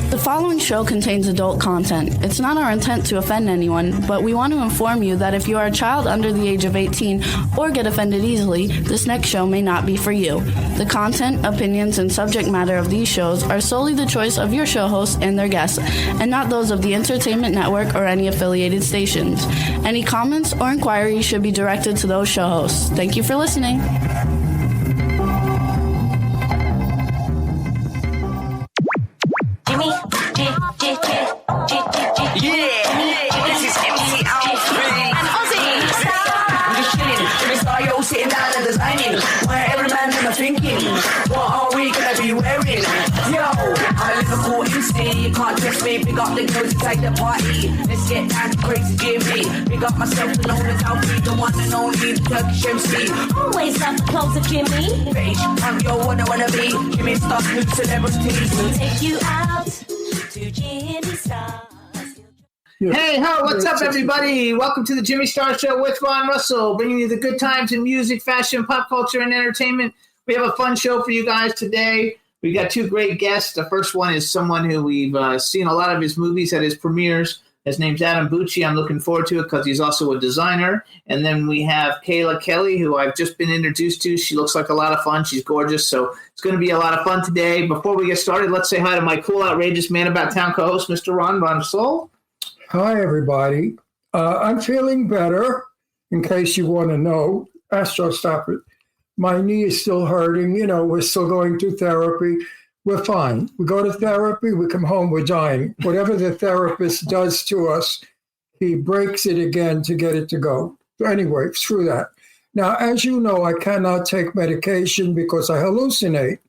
The following show contains adult content. It's not our intent to offend anyone, but we want to inform you that if you are a child under the age of 18 or get offended easily, this next show may not be for you. The content, opinions, and subject matter of these shows are solely the choice of your show hosts and their guests, and not those of the Entertainment Network or any affiliated stations. Any comments or inquiries should be directed to those show hosts. Thank you for listening. Sitting down and designing where every man in my thinking, what are we gonna be wearing? Yo, I'm a Liverpool MC, you can't trust me. Big up the girls inside the party. Let's get down to crazy Jimmy. Big up myself alone as Alfie, the one and only, the Turkish MC. Always love the clothes of Jimmy. Bitch, I'm your what I wanna be. Jimmy Star, new celebrities. We'll take you out to Jimmy Star. Hey, what's up, everybody? Welcome to the Jimmy Star Show with Ron Russell, bringing you the good times in music, fashion, pop culture, and entertainment. We have a fun show for you guys today. We got two great guests. The first one is someone who we've seen a lot of his movies at his premieres. His name's Adam Bucci. I'm looking forward to it because he's also a designer. And then we have Kayla Kelly, who I've just been introduced to. She looks like a lot of fun. She's gorgeous. So it's going to be a lot of fun today. Before we get started, let's say hi to my cool, outrageous man about town co-host, Mr. Ron Russell. Hi, everybody. I'm feeling better, in case you want to know. Astro, stop it. My knee is still hurting. You know, we're still going to therapy. We're fine. We go to therapy, we come home, we're dying. Whatever the therapist does to us, he breaks it again to get it to go. Anyway, screw that. Now, as you know, I cannot take medication because I hallucinate.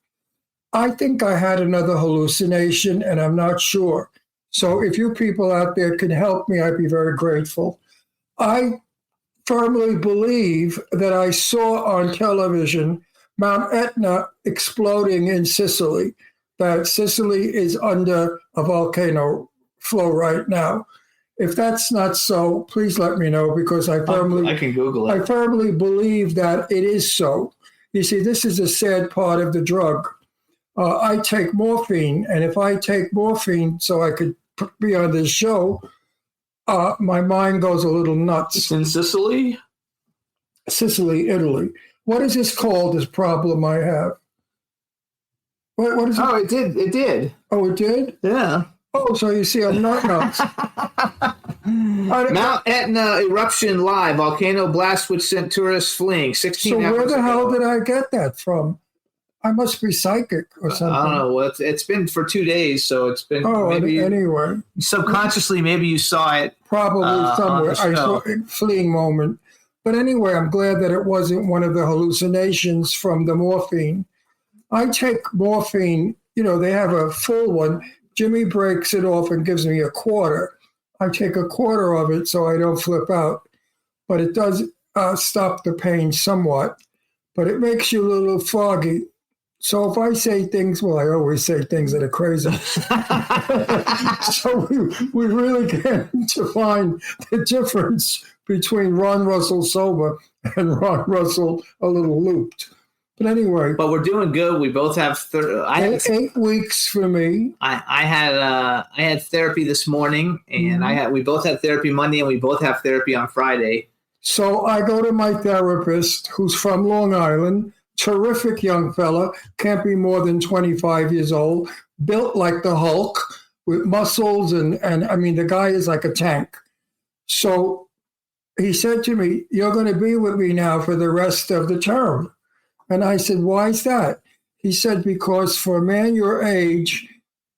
I think I had another hallucination, and I'm not sure. So if you people out there can help me, I'd be very grateful. I firmly believe that I saw on television Mount Etna exploding in Sicily, that Sicily is under a volcano flow right now. If that's not so, please let me know, because I can Google it. I firmly believe that it is so. You see, this is a sad part of the drug. I take morphine, and if I take morphine so I could be on this show, my mind goes a little nuts. It's in Sicily? Sicily, Italy. What is this called, this problem I have? What is it? Oh, it did. Oh, it did? Yeah. Oh, so you see, I'm not nuts. Mount Etna eruption live, volcano blast which sent tourists fleeing. 16 so hours where the ago. hell did I get that from? I must be psychic or something. I don't know. Well, it's been for 2 days, so it's been. Oh, maybe anyway. Subconsciously, maybe you saw it. Probably somewhere. I saw a fleeting moment. But anyway, I'm glad that it wasn't one of the hallucinations from the morphine. I take morphine, you know, they have a full one. Jimmy breaks it off and gives me a quarter. I take a quarter of it so I don't flip out. But it does stop the pain somewhat. But it makes you a little foggy. So if I say things, well, I always say things that are crazy. So we really get to find the difference between Ron Russell sober and Ron Russell a little looped. But anyway. But we're doing good. We both have 8 weeks for me. I had therapy this morning, and we both had therapy Monday, and we both have therapy on Friday. So I go to my therapist, who's from Long Island. Terrific young fella, can't be more than 25 years old, built like the Hulk with muscles. And I mean, the guy is like a tank. So he said to me, you're going to be with me now for the rest of the term. And I said, why is that? He said, because for a man your age,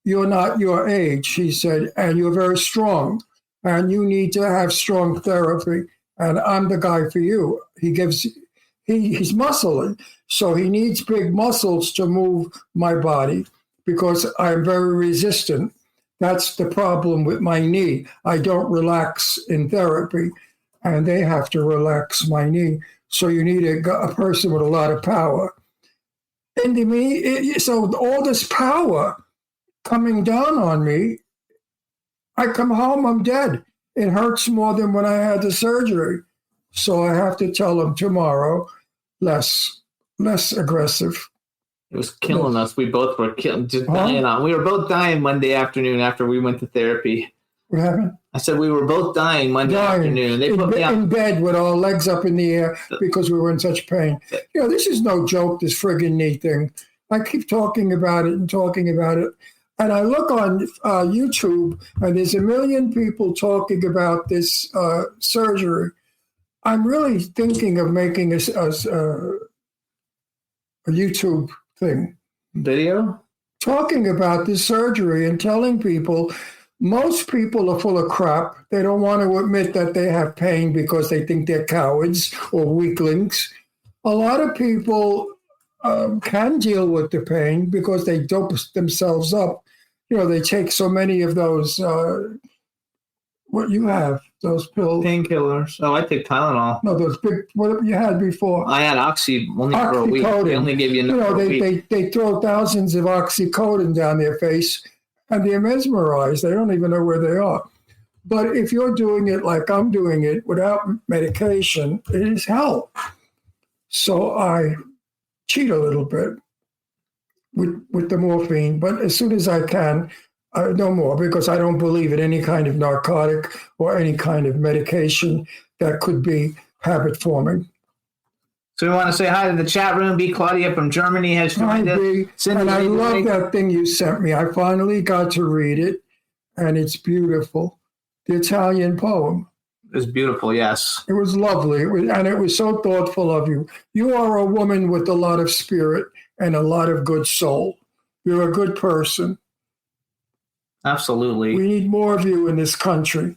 you're not your age, he said, and you're very strong. And you need to have strong therapy. And I'm the guy for you. He's muscling. So he needs big muscles to move my body because I'm very resistant. That's the problem with my knee. I don't relax in therapy, and they have to relax my knee. So you need a person with a lot of power. And to me, so all this power coming down on me, I come home, I'm dead. It hurts more than when I had the surgery. So I have to tell them tomorrow, less aggressive. It was killing us. We both were dying on. We were both dying Monday afternoon after we went to therapy. What happened? I said we were both dying Monday afternoon. They put me in bed with our legs up in the air because we were in such pain. This is no joke, this friggin' knee thing. I keep talking about it. And I look on YouTube, and there's a million people talking about this surgery. I'm really thinking of making a YouTube thing. Video? Talking about this surgery and telling people, most people are full of crap. They don't want to admit that they have pain because they think they're cowards or weaklings. A lot of people can deal with the pain because they dope themselves up. They take so many of those, what you have, those pills. Painkillers. Oh, I take Tylenol. No, those big, what you had before. I had Oxy only for a week. They only give you enough for a week. They throw thousands of oxycodone down their face, and they're mesmerized. They don't even know where they are. But if you're doing it like I'm doing it without medication, it is hell. So I cheat a little bit with the morphine, but as soon as I can, no more, because I don't believe in any kind of narcotic or any kind of medication that could be habit forming. So we want to say hi to the chat room. B. Claudia from Germany has joined us. And I love that thing you sent me. I finally got to read it, and it's beautiful. The Italian poem. It was beautiful, yes. It was lovely, and it was so thoughtful of you. You are a woman with a lot of spirit and a lot of good soul. You're a good person. Absolutely. We need more of you in this country.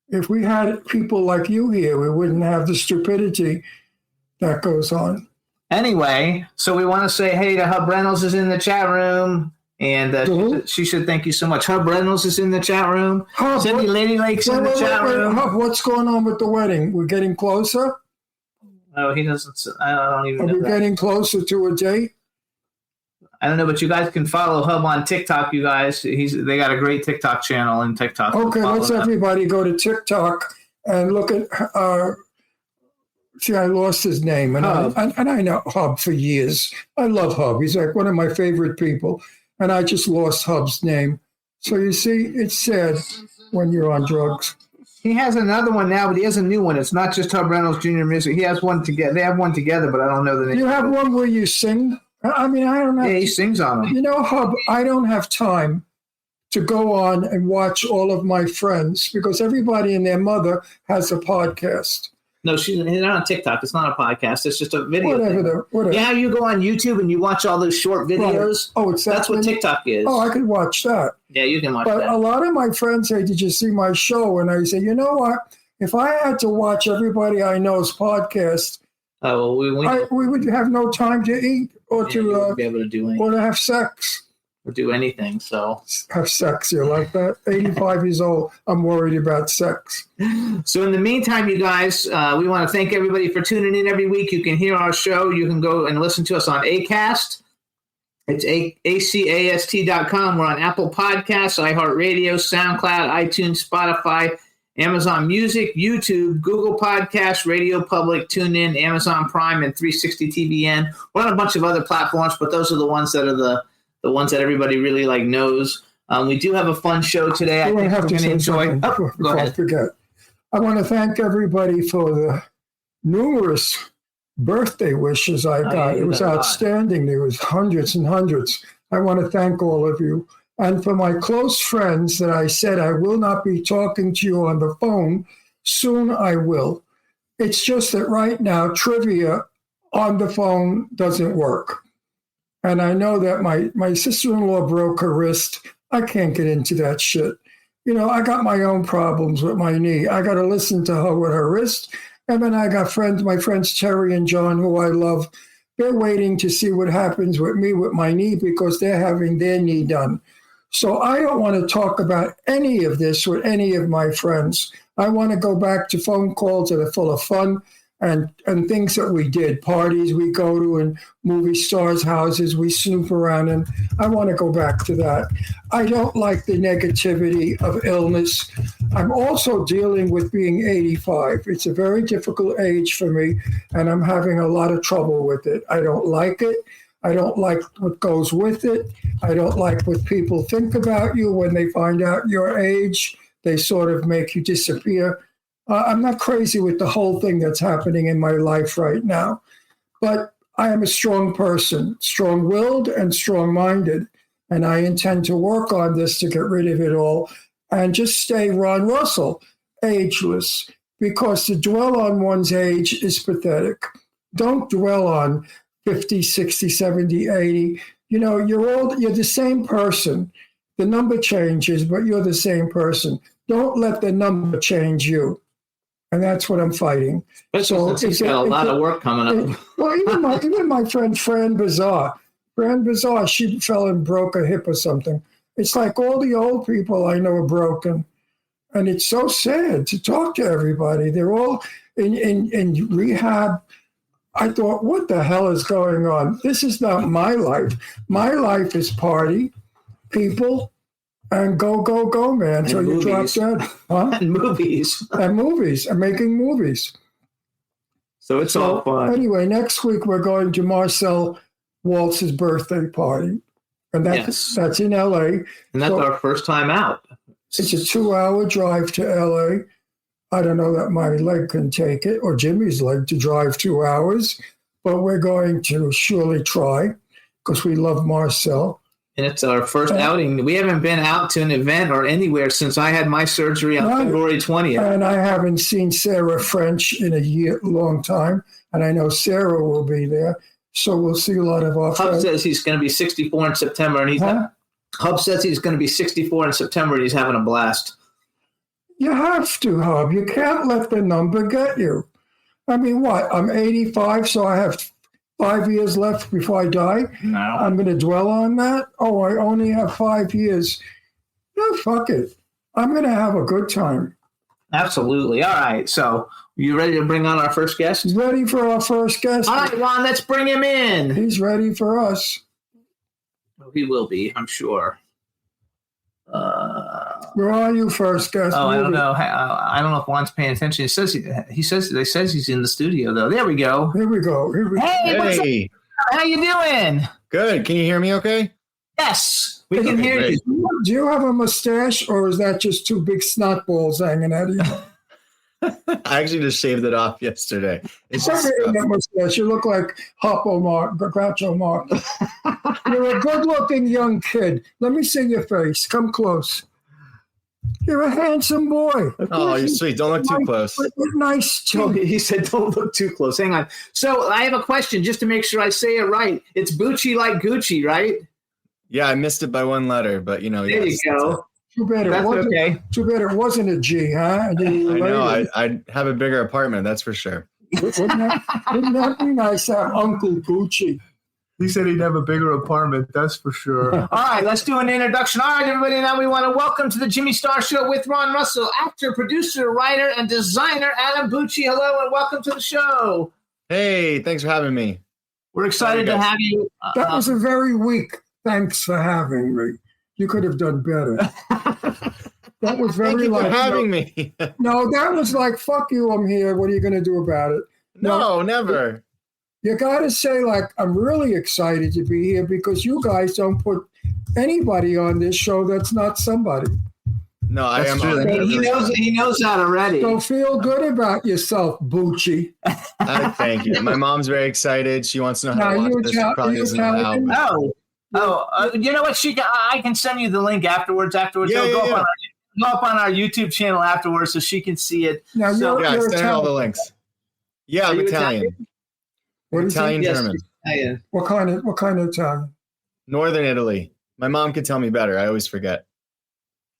If we had people like you here, we wouldn't have the stupidity that goes on. Anyway, so we want to say hey to Hub Reynolds is in the chat room. And she should thank you so much. Hub Reynolds is in the chat room. Cindy Lady Lake's in the chat room. Hub, what's going on with the wedding? We're getting closer? Oh, he doesn't. I don't even know. Are we getting closer to a date? I don't know, but you guys can follow Hub on TikTok, you guys. They got a great TikTok channel in TikTok. Okay, let's everybody go to TikTok and look at see, I lost his name. And I know Hub for years. I love Hub. He's like one of my favorite people. And I just lost Hub's name. So you see, it's sad when you're on drugs. He has another one now, but he has a new one. It's not just Hub Reynolds Jr. Music. He has one together. They have one together, but I don't know the name. You have one where you sing? I mean, I don't know. Yeah, he sings on them. Hub, I don't have time to go on and watch all of my friends because everybody and their mother has a podcast. No, she's not on TikTok. It's not a podcast. It's just a video. Whatever. Yeah, you go on YouTube and you watch all those short videos. Right. Oh, that's what TikTok is. Oh, I can watch that. Yeah, you can watch that. But a lot of my friends say, "Did you see my show?" And I say, you know what? If I had to watch everybody I know's podcast, we would have no time to eat or to be able to do anything. Or to have sex. Or do anything, so. Have sex, you like that? 85 years old, I'm worried about sex. So in the meantime, you guys, we want to thank everybody for tuning in every week. You can hear our show. You can go and listen to us on Acast. It's acast.com. We're on Apple Podcasts, iHeartRadio, SoundCloud, iTunes, Spotify, Amazon Music, YouTube, Google Podcasts, Radio Public, TuneIn, Amazon Prime, and 360 TVN. We're on a bunch of other platforms, but those are the ones that are the ones that everybody really knows. We do have a fun show today. I think we're going to enjoy. Go ahead. I forget. I want to thank everybody for the numerous birthday wishes I got. It was outstanding. There was hundreds and hundreds. I want to thank all of you. And for my close friends that I said I will not be talking to you on the phone, soon I will. It's just that right now, trivia on the phone doesn't work. And I know that my sister-in-law broke her wrist. I can't get into that shit. I got my own problems with my knee. I got to listen to her with her wrist. And then I got my friends Terry and John, who I love. They're waiting to see what happens with me with my knee because they're having their knee done. So I don't want to talk about any of this with any of my friends. I want to go back to phone calls that are full of fun and things that we did, parties we go to and movie stars' houses we snoop around in. I want to go back to that. I don't like the negativity of illness. I'm also dealing with being 85. It's a very difficult age for me, and I'm having a lot of trouble with it. I don't like it. I don't like what goes with it. I don't like what people think about you when they find out your age. They sort of make you disappear. I'm not crazy with the whole thing that's happening in my life right now, but I am a strong person, strong-willed and strong-minded, and I intend to work on this to get rid of it all and just stay Ron Russell, ageless, because to dwell on one's age is pathetic. Don't dwell on 50, 60, 70, 80. You know, you're the same person. The number changes, but you're the same person. Don't let the number change you. And that's what I'm fighting. So he's got a lot of work coming up. Well, even my friend Fran Bizarre, she fell and broke a hip or something. It's like all the old people I know are broken. And it's so sad to talk to everybody. They're all in rehab. I thought, what the hell is going on? This is not my life. My life is party, people, and go, man, until you drop dead. Huh? And movies. And making movies. So it's all fun. Anyway, next week we're going to Marcel Waltz's birthday party. And that's in L.A. And that's our first time out. It's a 2-hour drive to L.A. I don't know that my leg can take it, or Jimmy's leg, to drive 2 hours. But we're going to surely try, because we love Marcel. And it's our first outing. We haven't been out to an event or anywhere since I had my surgery on February 20th. And I haven't seen Sarah French in a long time. And I know Sarah will be there. So we'll see a lot of our Hub friends. says he's going to be 64 in September. And Hub says he's going to be 64 in September and he's having a blast. You have to, Hub. You can't let the number get you. I mean, what? I'm 85, so I have 5 years left before I die. No. I'm going to dwell on that. Oh, I only have 5 years. No, fuck it. I'm going to have a good time. Absolutely. All right. So you ready to bring on our first guest? Ready for our first guest? All right, Ron, let's bring him in. He's ready for us. He will be, I'm sure. Where are you, first guest? I don't know. I don't know if Juan's paying attention. They says he's in the studio though. There we go. Here we go. Hey, what's up? How you doing? Good. Can you hear me okay? Yes, we can hear you. Do you have a mustache, or is that just two big snot balls hanging out of you? I actually just shaved it off yesterday. It's just that mustache. You look like Groucho Marx. You're a good-looking young kid. Let me see your face. Come close. You're a handsome boy. Oh, you're sweet. Don't look too close. Nice. He said, don't look too close. Hang on. So I have a question just to make sure I say it right. It's Bucci like Gucci, right? Yeah, I missed it by one letter, but there you go. Too bad it wasn't a G, huh? I know. I'd have a bigger apartment, that's for sure. Wouldn't that be nice to have Uncle Bucci? He said he'd have a bigger apartment, that's for sure. All right, let's do an introduction. All right, everybody, now we want to welcome to the Jimmy Star Show with Ron Russell, actor, producer, writer, and designer Adam Bucci. Hello, and welcome to the show. Hey, thanks for having me. We're excited to have you. That was a very weak thanks for having me. You could have done better. That was very Thank you for having me. No, that was like, fuck you, I'm here. What are you going to do about it? No, never. You got to say, like, I'm really excited to be here because you guys don't put anybody on this show that's not somebody. No, I am. He knows that already. So feel good about yourself, Bucci. Thank you. My mom's very excited. She wants to know how to watch this. She probably doesn't know how. You know what? I can send you the link afterwards. Yeah. Go up on our YouTube channel afterwards so she can see it. Now, you're send all the links. Yeah, I'm Italian. What Italian German. Italian. What kind of Italian? Northern Italy. My mom could tell me better. I always forget.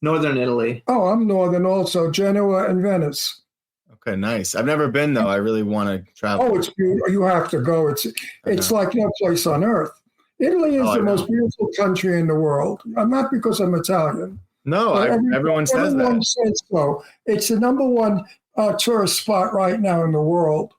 Northern Italy. Oh, I'm Northern also. Genoa and Venice. Okay, nice. I've never been though. I really want to travel. Oh, it's beautiful. You have to go. It's like no place on earth. Italy is the most beautiful country in the world. Not because I'm Italian. No, everyone says that. Everyone says so. It's the number one tourist spot right now in the world.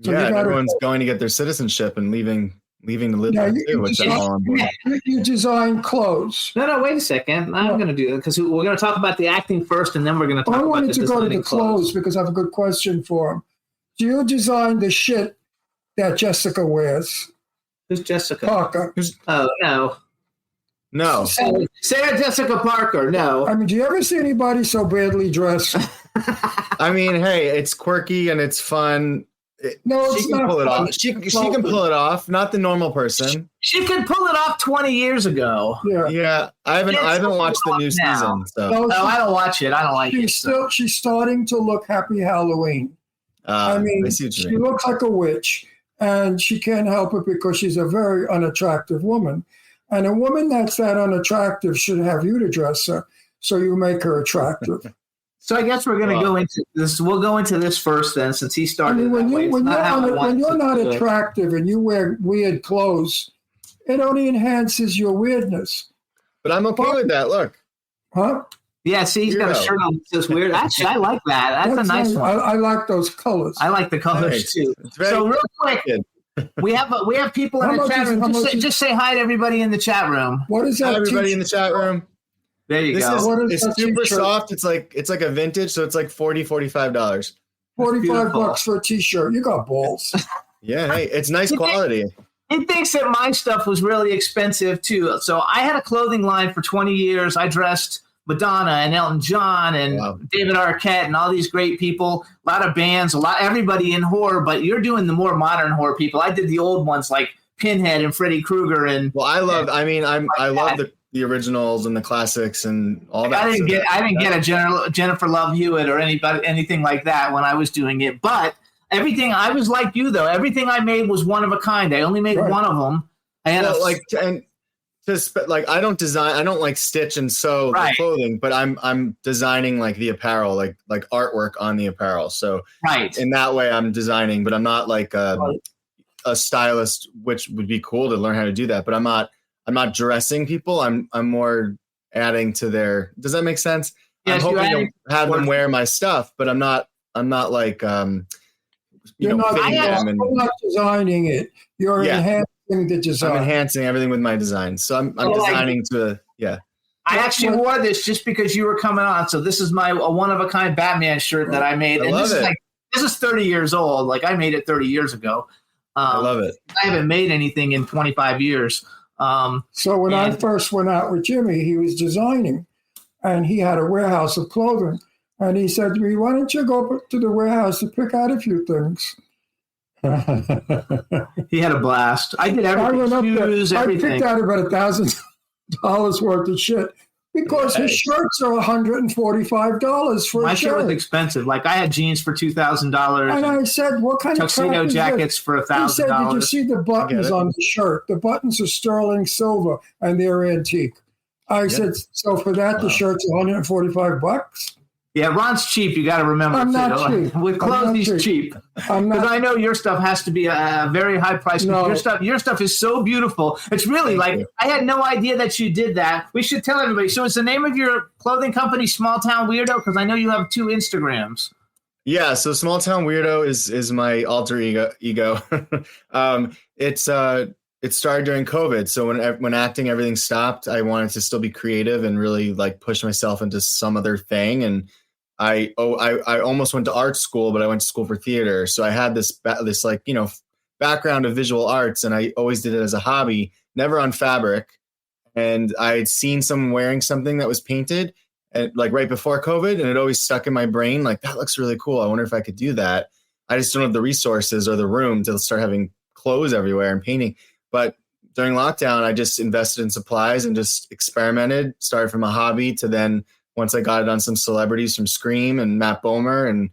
So everyone's going to get their citizenship and leaving to live there too, which I'm all on board. You design clothes. No, wait a second. I'm going to do it because we're going to talk about the acting first, and then we're going to talk about the I wanted to go to the clothes because I have a good question for him. Do you design the shit that Jessica wears? Who's Jessica? Parker. Oh, no. No. Sarah Jessica Parker, no. I mean, do you ever see anybody so badly dressed? I mean, hey, it's quirky and it's fun. No, she it's can not pull it fun. off. She can pull it off. Not the normal person. She could pull it off 20 years ago. Yeah. I haven't watched the new season. So. No, I don't watch it. I don't like it. She's starting to look Happy Halloween. I mean, she looks like a witch, and she can't help it because she's a very unattractive woman. And a woman that's that unattractive should have you to dress her, so you make her attractive. So I guess we're going to go into this. We'll go into this first, then, since he started. I mean, when you're not attractive and you wear weird clothes, it only enhances your weirdness. But I'm okay with that. Look. Huh? Yeah, see, he's got a shirt on that says weird. Actually, I like that. That's a nice one. I like those colors. I like the colors, too. So real quick, we have people in the chat room. Just say hi to everybody in the chat room. What is that? Hi, everybody in the chat room. There you go. It's super soft. It's like a vintage, so it's like $45. $45 for a t-shirt. You got balls. Yeah, hey, it's nice quality. He thinks that my stuff was really expensive too. So I had a clothing line for 20 years. I dressed Madonna and Elton John and David Arquette and all these great people. A lot of bands, everybody in horror. But you're doing the more modern horror people. I did the old ones like Pinhead and Freddy Krueger and. Well, I love the originals and the classics and all that. I didn't get a Jennifer Love Hewitt or anything like that when I was doing it. But everything, I was like you though. Everything I made was one of a kind. I only made one of them. I had I don't design. I don't like stitch and sew the clothing, but I'm designing like the apparel, like artwork on the apparel. So in that way, I'm designing, but I'm not like a stylist, which would be cool to learn how to do that. But I'm not dressing people. I'm more adding to their. Does that make sense? Yes, I'm hoping to have them wear my stuff, but I'm not like you're not designing it. You're enhancing the design. I'm enhancing everything with my design. So I'm designing to I actually wore this just because you were coming on. So this is my one of a kind Batman shirt that I made. And this is 30 years old. Like I made it 30 years ago. I love it. I haven't made anything in 25 years. So when I first went out with Jimmy, he was designing and he had a warehouse of clothing. And he said to me, why don't you go up to the warehouse and pick out a few things? He had a blast. I did everything. I picked out about $1,000 worth of shit because his shirts are $145 for a shirt. My shirt was expensive. Like I had jeans for $2,000. And I said, what kind of tuxedo jackets for $1,000? He said, did you see the buttons on the shirt? The buttons are sterling silver and they're antique. I said, so for that, the shirt's $145? Yeah, Ron's cheap. You got to remember. I'm not cheap. With clothes, he's cheap. Because I know your stuff has to be a very high price. No. Your stuff is so beautiful. It's really I had no idea that you did that. We should tell everybody. So, is the name of your clothing company Small Town Weirdo? Because I know you have 2 Instagrams. Yeah. So, Small Town Weirdo is my alter ego. It started during COVID. So when acting, everything stopped. I wanted to still be creative and really like push myself into some other thing. And I almost went to art school, but I went to school for theater. So I had this background of visual arts, and I always did it as a hobby, never on fabric. And I had seen someone wearing something that was painted, and like right before COVID, and it always stuck in my brain. Like that looks really cool. I wonder if I could do that. I just don't have the resources or the room to start having clothes everywhere and painting. But during lockdown, I just invested in supplies and just experimented. Started from a hobby to then. Once I got it on some celebrities from Scream and Matt Bomer, and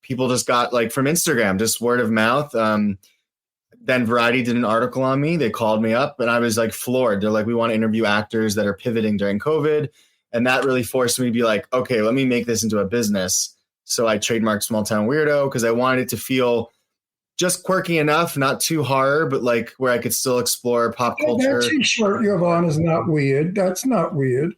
people just got like from Instagram, just word of mouth. Then Variety did an article on me. They called me up and I was like floored. They're like, we want to interview actors that are pivoting during COVID. And that really forced me to be like, okay, let me make this into a business. So I trademarked Small Town Weirdo because I wanted it to feel just quirky enough, not too horror, but like where I could still explore pop culture. That t-shirt you have on is not weird. That's not weird.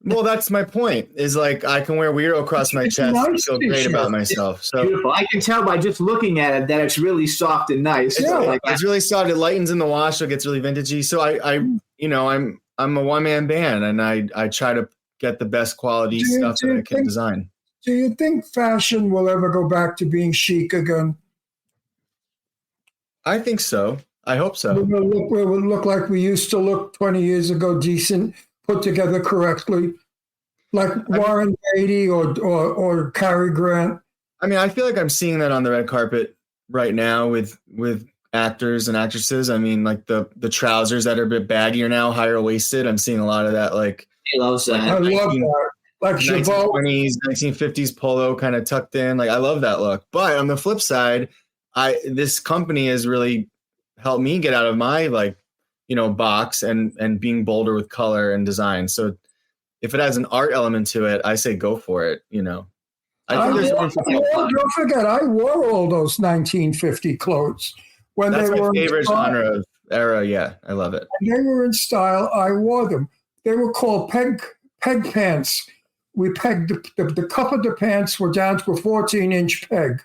Well, that's my point. Is like I can wear weirdo across my chest and feel great about myself. So beautiful. I can tell by just looking at it that it's really soft and nice. It's really soft. It lightens in the wash. So it gets really vintagey. So I'm a one-man band, and I try to get the best quality stuff that I can design. Do you think fashion will ever go back to being chic again? I think so. I hope so. We will look like we used to look 20 years ago, decent, put together correctly, like Warren Beatty or Cary Grant. I mean, I feel like I'm seeing that on the red carpet right now with actors and actresses. I mean, like the trousers that are a bit baggier now, higher waisted. I'm seeing a lot of that, like He loves that. I love that. Like Chabot. 1920s, 1950s polo kind of tucked in. Like I love that look. But on the flip side, this company has really helped me get out of my box and being bolder with color and design. So if it has an art element to it, I say go for it. Don't forget, I wore all those 1950 clothes when That's they my were favorite genre of era. Yeah, I love it. When they were in style, I wore them. They were called peg pants. We pegged the cup of the pants were down to a 14-inch peg.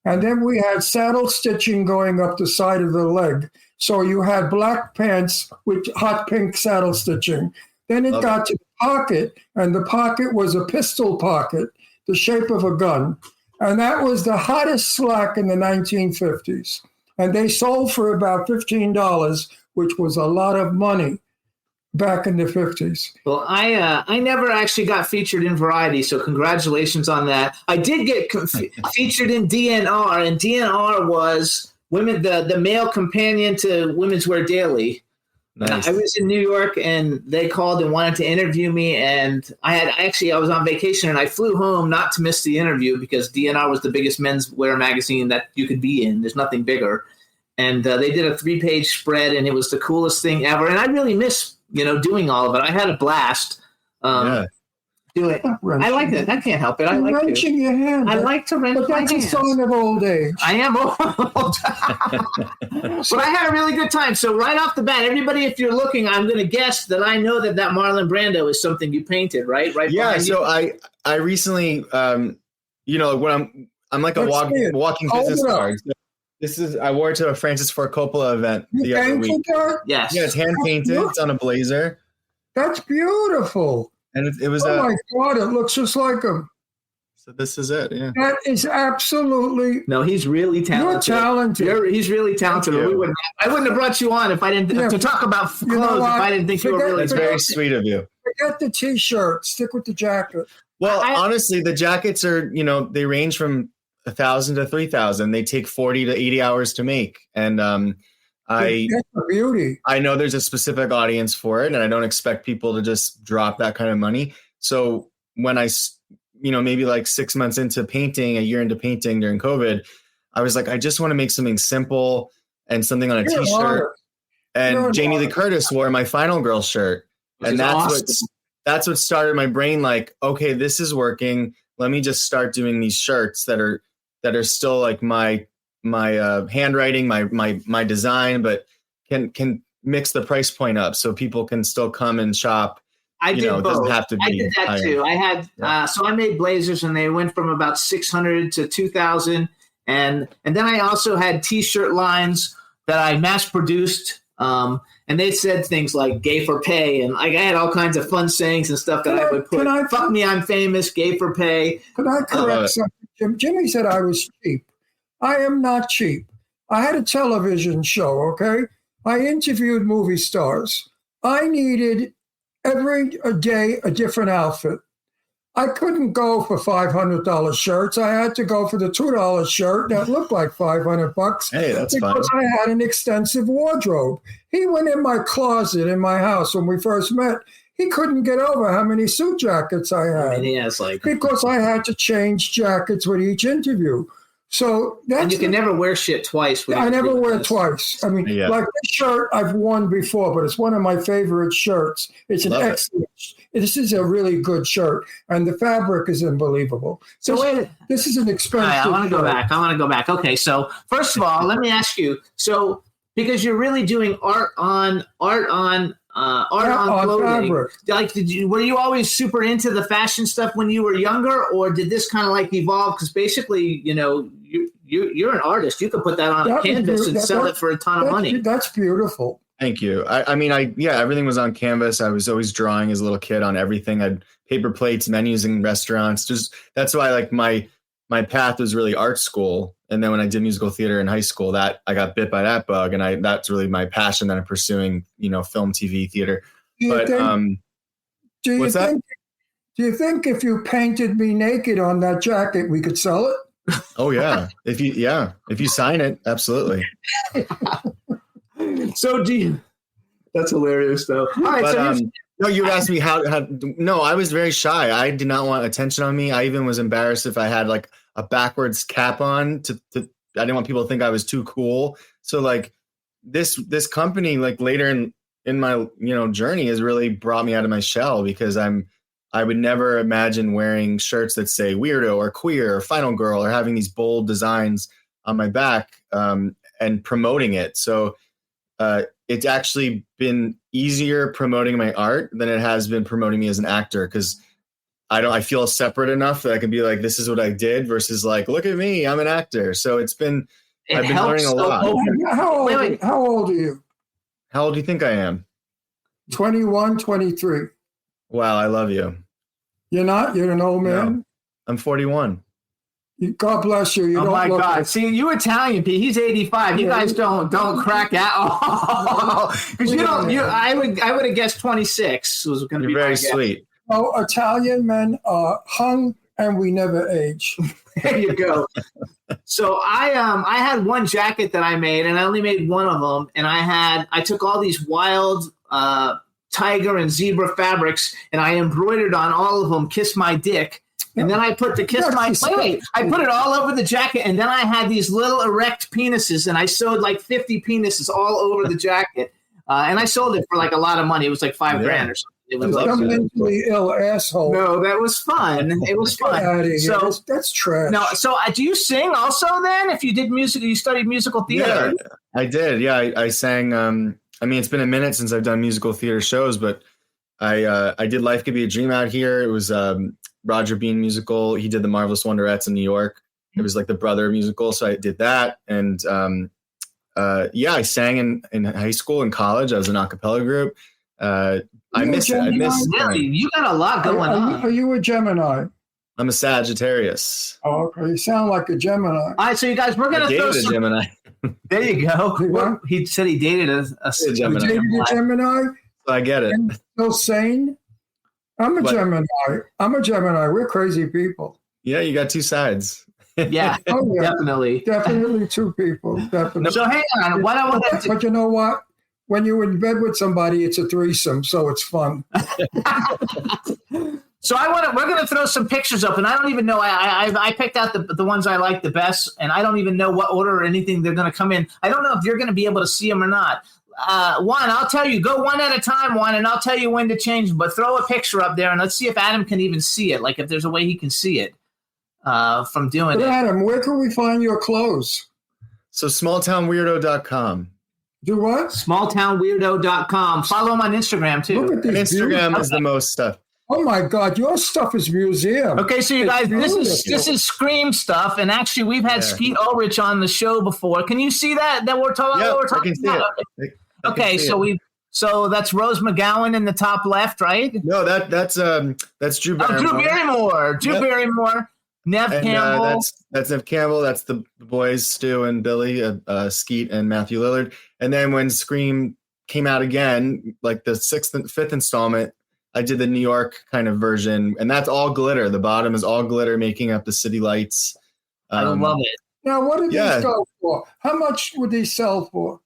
And then we had saddle stitching going up the side of the leg. So you had black pants with hot pink saddle stitching. Then it got to the pocket, and the pocket was a pistol pocket, the shape of a gun. And that was the hottest slack in the 1950s. And they sold for about $15, which was a lot of money back in the 50s. Well, I never actually got featured in Variety, so congratulations on that. I did get featured in DNR, and DNR was the male companion to Women's Wear Daily. Nice. I was in New York, and they called and wanted to interview me, and I was on vacation, and I flew home not to miss the interview because DNR was the biggest menswear magazine that you could be in. There's nothing bigger. And they did a 3-page spread, and it was the coolest thing ever. And I really miss doing all of it. I had a blast. Do it. I like that. I can't help it. I like wrenching your hand. I like to wrench my hands. But that's a sign of old age. I am old. But I had a really good time. So right off the bat, everybody, if you're looking, I'm going to guess that I know that Marlon Brando is something you painted, right? Right. Yeah. So I recently, when I'm like a walking business card. So I wore it to a Francis Ford Coppola event the other week. Yes. Yeah, it's hand painted. It's on a blazer. That's beautiful. And it was. Oh my God! It looks just like him. So this is it. Yeah. That is absolutely. No, he's really talented. You're talented. He's really talented. I wouldn't have brought you on if I didn't to talk about clothes. If I didn't think you were really. That's very sweet of you. Forget the T-shirt. Stick with the jacket. Well, honestly, the jackets are they range from 1,000 to 3,000. They take 40 to 80 hours to make, and that's a beauty. I know there's a specific audience for it, and I don't expect people to just drop that kind of money. So when I, maybe like 6 months into painting, a year into painting during COVID, I was like, I just want to make something simple and something on a T-shirt. And Jamie Lee Curtis wore my Final Girl shirt, and that's what started my brain. Like, okay, this is working. Let me just start doing these shirts that are still like my handwriting, my design, but can mix the price point up so people can still come and shop. I did both. It doesn't have to be. I did that too. I had so I made blazers, and they went from about 600 to 2,000, and then I also had T-shirt lines that I mass produced. And they said things like "gay for pay," and I had all kinds of fun sayings and stuff that I would put. Fuck me, I'm famous. Gay for pay. Could I correct something? Jimmy said I was cheap. I am not cheap. I had a television show, okay? I interviewed movie stars. I needed every day a different outfit. I couldn't go for $500 shirts. I had to go for the $2 shirt that looked like $500. Hey, that's fine. Because I had an extensive wardrobe. He went in my closet in my house when we first met. He couldn't get over how many suit jackets I had. Because I had to change jackets with each interview. So and you can never wear shit twice. I never wear twice. I mean, like this shirt I've worn before, but it's one of my favorite shirts. It's this is a really good shirt, and the fabric is unbelievable. So this is an expensive. I want to go back. Okay, so first of all, let me ask you. So because you're really doing art on clothing. Fabric. Like, were you always super into the fashion stuff when you were younger, or did this kind of like evolve? Because basically, you're an artist. You could put that on a canvas and sell it for a ton of money. That's beautiful. Thank you. I mean, everything was on canvas. I was always drawing as a little kid on everything. I had paper plates, menus in restaurants. That's why like my path was really art school. And then when I did musical theater in high school, that I got bit by that bug, and that's really my passion that I'm pursuing, film, TV, theater. Do you But think, do you what's that? think do you think if you painted me naked on that jacket, we could sell it? Oh yeah. If you sign it, absolutely. So that's hilarious though. All right. But, no, you asked me how. No, I was very shy. I did not want attention on me. I even was embarrassed if I had like a backwards cap on. I didn't want people to think I was too cool. So like this company, like later in my journey, has really brought me out of my shell, because I would never imagine wearing shirts that say weirdo or queer or final girl, or having these bold designs on my back and promoting it. So it's actually been easier promoting my art than it has been promoting me as an actor, because I feel separate enough that I can be like, this is what I did, versus like, look at me, I'm an actor. So I've been learning a lot. How old are you? How old do you think I am? 21, 23. Wow, I love you. You're not? You're an old man? No, I'm 41. God bless you. Oh my God! See, you Italian, Pete. He's 85. You guys don't crack at all. Because you don't. I would have guessed 26 was going to be. You're very sweet. Oh, Italian men are hung and we never age. There you go. So I had one jacket that I made, and I only made one of them. And I took all these wild tiger and zebra fabrics, and I embroidered on all of them "Kiss My Dick." And then I put I put it all over the jacket, and then I had these little erect penises, and I sewed like 50 penises all over the jacket, and I sold it for like a lot of money. It was like $5,000 or something. It was some mentally ill asshole. No, that was fun. It was fun. So that's trash. No, so do you sing also? Then, if you did music, you studied musical theater. Yeah, I did. Yeah, I sang. I mean, it's been a minute since I've done musical theater shows, but I did "Life Could Be a Dream" out here. It was Roger Bean musical. He did The Marvelous Wonderettes in New York. It was like the brother musical. So I did that. And I sang in high school and college. I was in an a cappella group. I miss it. You got a lot going on. Are you a Gemini? I'm a Sagittarius. Oh, okay. You sound like a Gemini. All right, so you guys, we're going to throw some... Gemini. There you go. He said he dated a Gemini. You dated a Gemini? So I get it. And so sane? I'm a Gemini. We're crazy people. Yeah, you got two sides. Yeah, oh, yeah. Definitely two people. Definitely. So hang on. But you know what? When you're in bed with somebody, it's a threesome, so it's fun. So we're going to throw some pictures up, and I don't even know. I picked out the ones I like the best, and I don't even know what order or anything they're going to come in. I don't know if you're going to be able to see them or not. Juan, I'll tell you, go one at a time, Juan, and I'll tell you when to change them. But throw a picture up there, and let's see if Adam can even see it. Like if there's a way he can see it from doing it. Adam, where can we find your clothes? So smalltownweirdo.com. Do what? Smalltownweirdo.com. Follow him on Instagram too. Look at this. Instagram is the most stuff. Oh my God, your stuff is museum. Okay, so you guys, this is Scream stuff, and actually we've had Skeet Ulrich on the show before. Can you see that we're talking? Yeah, I can see it. Okay, so that's Rose McGowan in the top left, right? No, that's Drew Barrymore. Drew Barrymore. Drew Barrymore. Nev Campbell. That's Nev Campbell. That's the boys, Stu and Billy, Skeet and Matthew Lillard. And then when Scream came out again, like the fifth installment, I did the New York kind of version, and that's all glitter. The bottom is all glitter, making up the city lights. I love it. Now, what did these go for? How much would these sell for?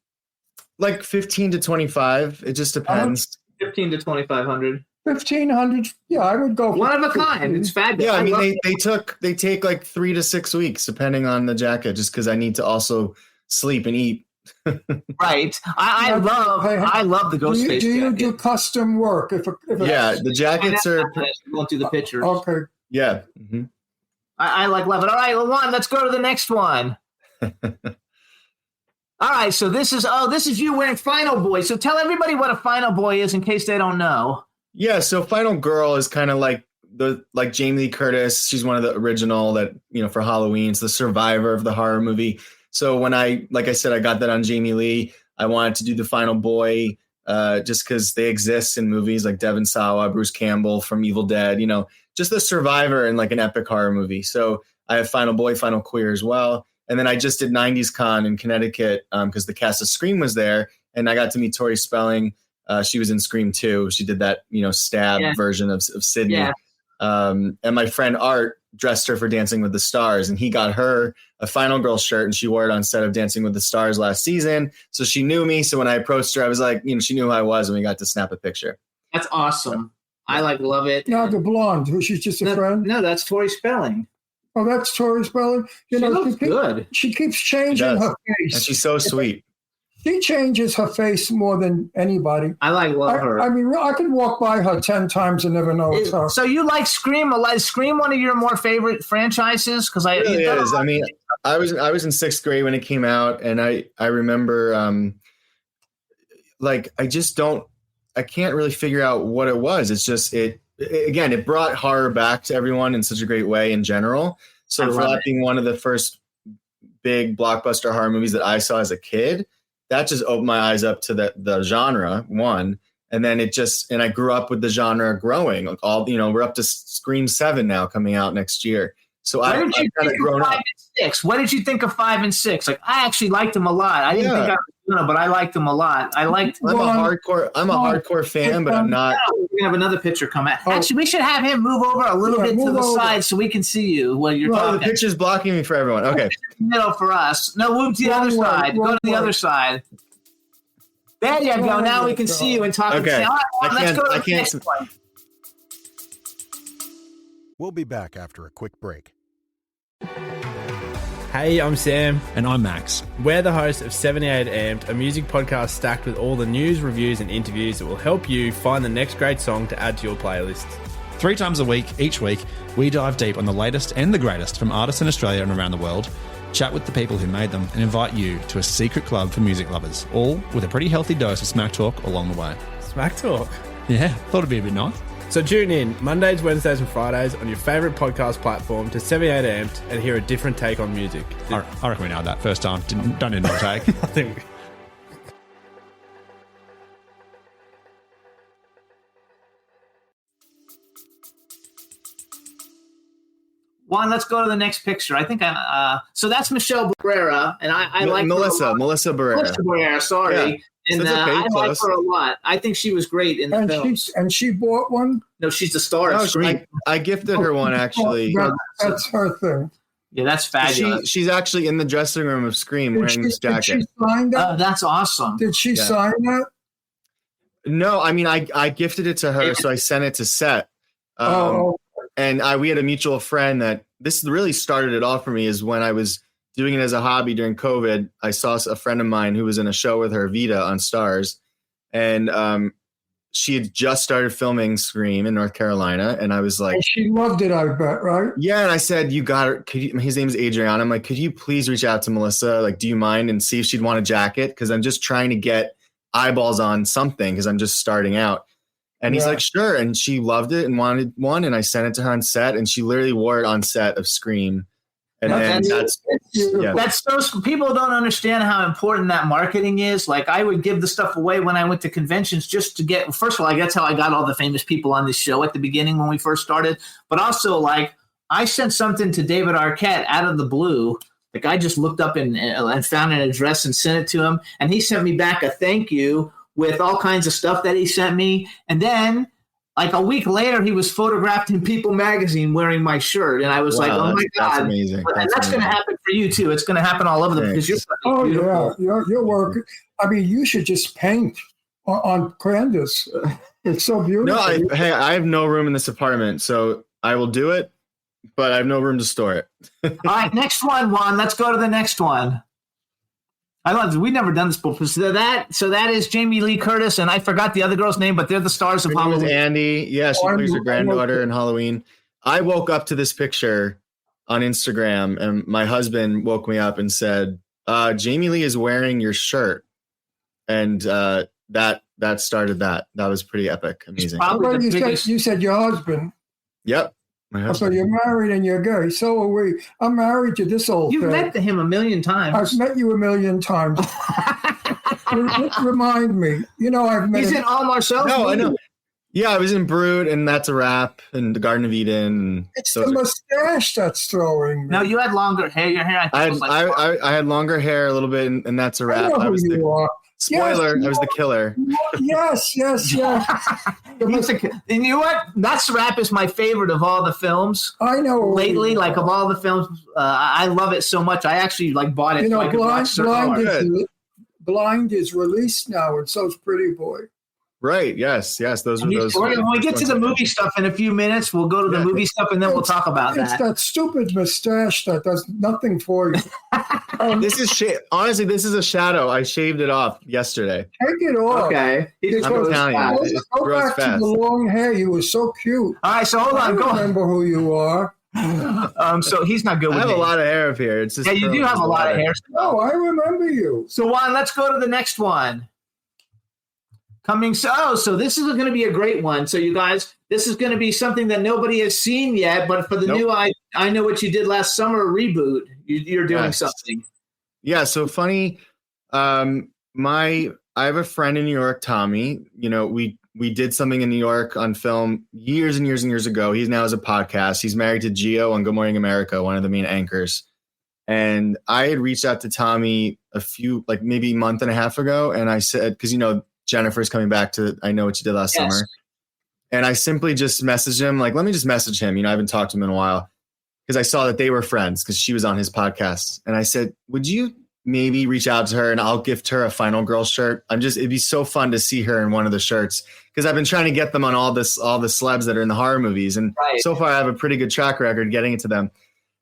Like 15 to 25. It just depends. 15 to 2,500. 1,500. Yeah, I would go. One of a kind. It's fabulous. Yeah, I mean they take like 3 to 6 weeks depending on the jacket, just because I need to also sleep and eat. Right. I love the Ghostface. Do you do custom work? The jackets are. We won't do the pictures. Okay. Yeah. Mm-hmm. I love it. All right, Juan, let's go to the next one. All right, so this is you wearing Final Boy. So tell everybody what a Final Boy is in case they don't know. Yeah, so Final Girl is kind of like Jamie Lee Curtis. She's one of the original that, for Halloween. It's the survivor of the horror movie. So when like I said, I got that on Jamie Lee. I wanted to do the Final Boy just because they exist in movies like Devon Sawa, Bruce Campbell from Evil Dead, just the survivor in like an epic horror movie. So I have Final Boy, Final Queer as well. And then I just did 90s Con in Connecticut because the cast of Scream was there. And I got to meet Tori Spelling. She was in Scream 2. She did that, stab version of Sydney. Yeah. And my friend Art dressed her for Dancing with the Stars. And he got her a Final Girl shirt, and she wore it on set of Dancing with the Stars last season. So she knew me. So when I approached her, I was like, she knew who I was, and we got to snap a picture. That's awesome. I love it. Now the blonde, who she's just a friend. No, that's Tori Spelling. Oh, that's Tori Spelling. She looks good. She keeps changing her face. And she's so sweet. She changes her face more than anybody. I love her. I mean, I could walk by her 10 times and never know it's her. So you like Scream? Is Scream one of your more favorite franchises? Because it really is. I mean, I was in 6th grade when it came out, and I remember I can't really figure out what it was. It's just it brought horror back to everyone in such a great way in general. So for that being one of the first big blockbuster horror movies that I saw as a kid, that just opened my eyes up to the genre, one. And then and I grew up with the genre growing. Like we're up to Scream 7 now coming out next year. So I've kind of grown up. 5 and 6? What did you think of 5 and 6? Like, I actually liked them a lot. I didn't think I was gonna, but I liked them a lot. I'm a hardcore fan, but I'm not. We have another picture come out. Actually, we should have him move over a little bit to the side so we can see you while you're talking. The picture's blocking me for everyone. Okay. Middle for us. No, move to the other side. Go to the other side. There you go. Now we can see you and talk. Okay. All right, let's go to the next one. We'll be back after a quick break. Hey, I'm Sam. And I'm Max. We're the hosts of 78 Amped, a music podcast stacked with all the news, reviews, and interviews that will help you find the next great song to add to your playlist. 3 times a week, each week, we dive deep on the latest and the greatest from artists in Australia and around the world, chat with the people who made them, and invite you to a secret club for music lovers, all with a pretty healthy dose of smack talk along the way. Smack talk? Yeah, thought it'd be a bit nice. So tune in Mondays, Wednesdays and Fridays on your favourite podcast platform to 78 Amped and hear a different take on music. I reckon we nailed that first time. Don't need another take. I think... Juan, let's go to the next picture. I think so that's Michelle Barrera, and I like Melissa Barrera. Melissa Barrera, sorry. Yeah. And I like her a lot. I think she was great in the film. And she bought one? No, she's the star of Scream. I gifted her one, actually. That's her thing. Yeah, that's fabulous. She's actually in the dressing room of Scream wearing this jacket. Did she sign that? Oh, that's awesome. Did she sign that? No, I mean, I gifted it to her, so I sent it to set. And we had a mutual friend that this really started it all for me is when I was doing it as a hobby during COVID. I saw a friend of mine who was in a show with her, Vita, on Stars. And she had just started filming Scream in North Carolina. And I was like... And she loved it, I bet, right? Yeah, and I said, you got her. His name is Adrian. I'm like, could you please reach out to Melissa? Like, do you mind? And see if she'd want a jacket? Because I'm just trying to get eyeballs on something because I'm just starting out. And he's like, sure. And she loved it and wanted one. And I sent it to her on set. And she literally wore it on set of Scream. And then that's so people don't understand how important that marketing is. Like, I would give the stuff away when I went to conventions just to get, first of all, that's how I got all the famous people on this show at the beginning when we first started. But also, like, I sent something to David Arquette out of the blue. Like, I just looked up and found an address and sent it to him. And he sent me back a thank you with all kinds of stuff that he sent me. And then, like, a week later, he was photographed in People magazine wearing my shirt. And I was like, oh, my God. That's amazing. And that's going to happen for you, too. It's going to happen all over them because you're beautiful. Yeah. Your work. I mean, you should just paint on canvas. It's so beautiful. No, I have no room in this apartment, so I will do it, but I have no room to store it. All right, next one, Juan. Let's go to the next one. We've never done this before. So that is Jamie Lee Curtis, and I forgot the other girl's name, but they're the stars of Halloween. Her name is Andy. Yeah, she plays her granddaughter in Halloween. I woke up to this picture on Instagram, and my husband woke me up and said, Jamie Lee is wearing your shirt. And that started that. That was pretty epic. Amazing. You said your husband. Yep. So you're married and you're gay. So are we. I'm married to this old You've thing. met him a million times. I've met you a million times. Remind me. You know, I've met He's him. in all Marcel's. No, I know. Yeah, I was in Brood, and That's a Wrap, and The Garden of Eden. And It's the mustache that's throwing me. No, you had longer hair. Your hair, I was like I had longer hair a little bit, and That's a I Wrap. know who was you are. spoiler. Yes, I was the killer. Yes. And you know what? That's Rap is my favorite of all the films. I know. Lately, like of all the films, I love it so much. I actually like bought it. You so know, I could watch Blind is released now, and so's Pretty Boy. Right. Yes. Those are those. When we get to the movie stuff in a few minutes, we'll go to the movie stuff, and then we'll talk about It's that. that stupid mustache that does nothing for you. This is honestly, this is a shadow. I shaved it off yesterday. Take it off. Okay. I'm Italian. It Go grows back fast. to the long hair. You were so cute. All right, so hold on. Go. Remember who you are. So he's not good with I have me. a lot of hair up here. It's just Yeah, you do have a lot of hair. Oh, I remember you. So Juan, let's go to the next one. So this is going to be a great one. So you guys, this is going to be something that nobody has seen yet, but for the new I Know What You Did Last Summer reboot, you're doing something. Yeah, so funny. I have a friend in New York, Tommy. You know, we did something in New York on film years and years and years ago. He now has a podcast. He's married to Gio on Good Morning America, one of the main anchors. And I had reached out to Tommy maybe a month and a half ago, and I said, because Jennifer's coming back to I Know What You Did Last Summer. And I simply just messaged him, like, let me just message him. I haven't talked to him in a while because I saw that they were friends because she was on his podcast. And I said, would you maybe reach out to her and I'll gift her a Final Girl shirt? It'd be so fun to see her in one of the shirts because I've been trying to get them on all the celebs that are in the horror movies. And so far I have a pretty good track record getting it to them.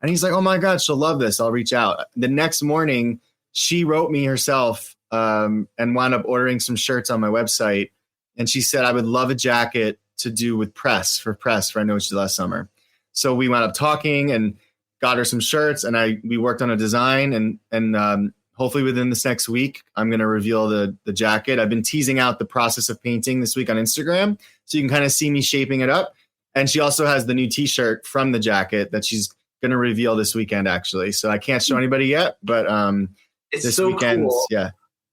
And he's like, oh my God, she'll love this. I'll reach out. The next morning, she wrote me herself and wound up ordering some shirts on my website. And she said, I would love a jacket to do with press for I Know What You Did Last Summer. So we wound up talking and got her some shirts, and we worked on a design, and hopefully within this next week, I'm going to reveal the jacket. I've been teasing out the process of painting this week on Instagram, so you can kind of see me shaping it up. And she also has the new T-shirt from the jacket that she's going to reveal this weekend, actually. So I can't show anybody yet, but it's this so weekend, cool. Yeah.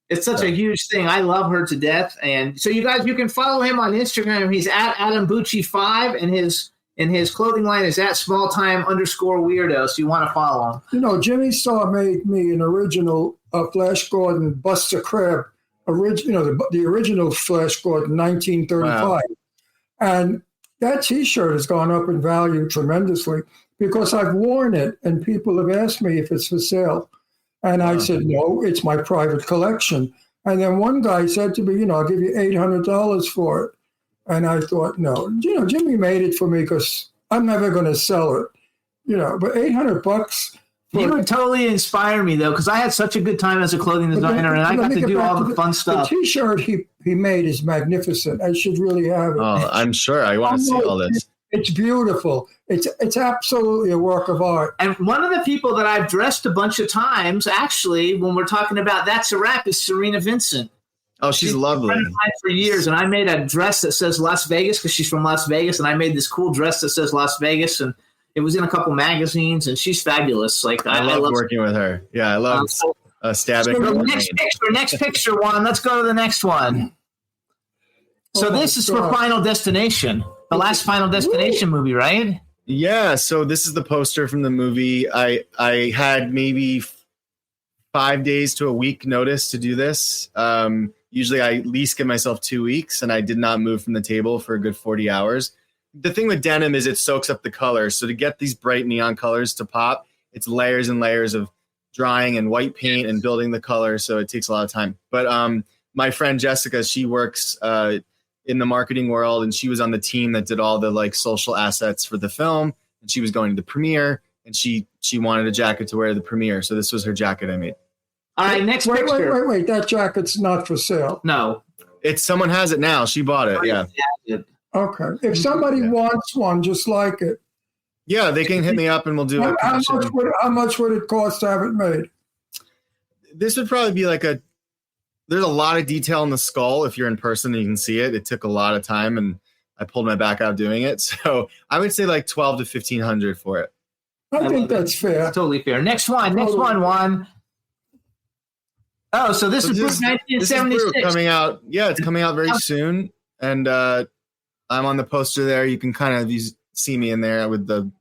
It's such a huge thing. I love her to death. And so you guys, you can follow him on Instagram. He's at Adam Bucci 5, and his clothing line is at smalltime_weirdo. So you want to follow him. Jimmy Starr made me an original Flash Gordon Buster Crab, the original Flash Gordon 1935. Wow. And that T-shirt has gone up in value tremendously because I've worn it and people have asked me if it's for sale. And I said, no, it's my private collection. And then one guy said to me, I'll give you $800 for it. And I thought, no, Jimmy made it for me because I'm never going to sell it, but $800. You would totally inspire me, though, because I had such a good time as a clothing designer, and I got to do all the fun stuff. The T-shirt he made is magnificent. I should really have it. Oh, I'm sure. I want to see all this. It's beautiful. It's absolutely a work of art. And one of the people that I've dressed a bunch of times, actually, when we're talking about That's a Wrap, is Serena Vincent. Oh, she's lovely. Been a friend of mine for years, and I made a dress that says Las Vegas because she's from Las Vegas, and I made this cool dress that says Las Vegas, and it was in a couple magazines, and she's fabulous. Like I love working with her. Yeah, I love stabbing. So next picture, Juan. Let's go to the next one. So this is for Final Destination, the last Final Destination movie, right? Yeah. So this is the poster from the movie. I had maybe 5 days to a week notice to do this. Usually I at least give myself 2 weeks, and I did not move from the table for a good 40 hours. The thing with denim is it soaks up the colors. So to get these bright neon colors to pop, it's layers and layers of drying and white paint and building the color. So it takes a lot of time. But my friend Jessica, she works in the marketing world, and she was on the team that did all the social assets for the film. And she was going to the premiere, and she wanted a jacket to wear to the premiere. So this was her jacket I made. All right, next picture. Wait. That jacket's not for sale. No. Someone has it now. She bought it. Yeah. Okay. If somebody wants one just like it. Yeah, they can hit me up and we'll do it. How much would it cost to have it made? This would probably be there's a lot of detail in the skull. If you're in person, you can see it. It took a lot of time, and I pulled my back out doing it. So I would say $1,200 to $1,500 for it. I think that's fair. That's totally fair. Next one, Juan. Oh, so this is 1976. This is coming out. Yeah, it's coming out very soon. And I'm on the poster there. You can kind of see me in there with the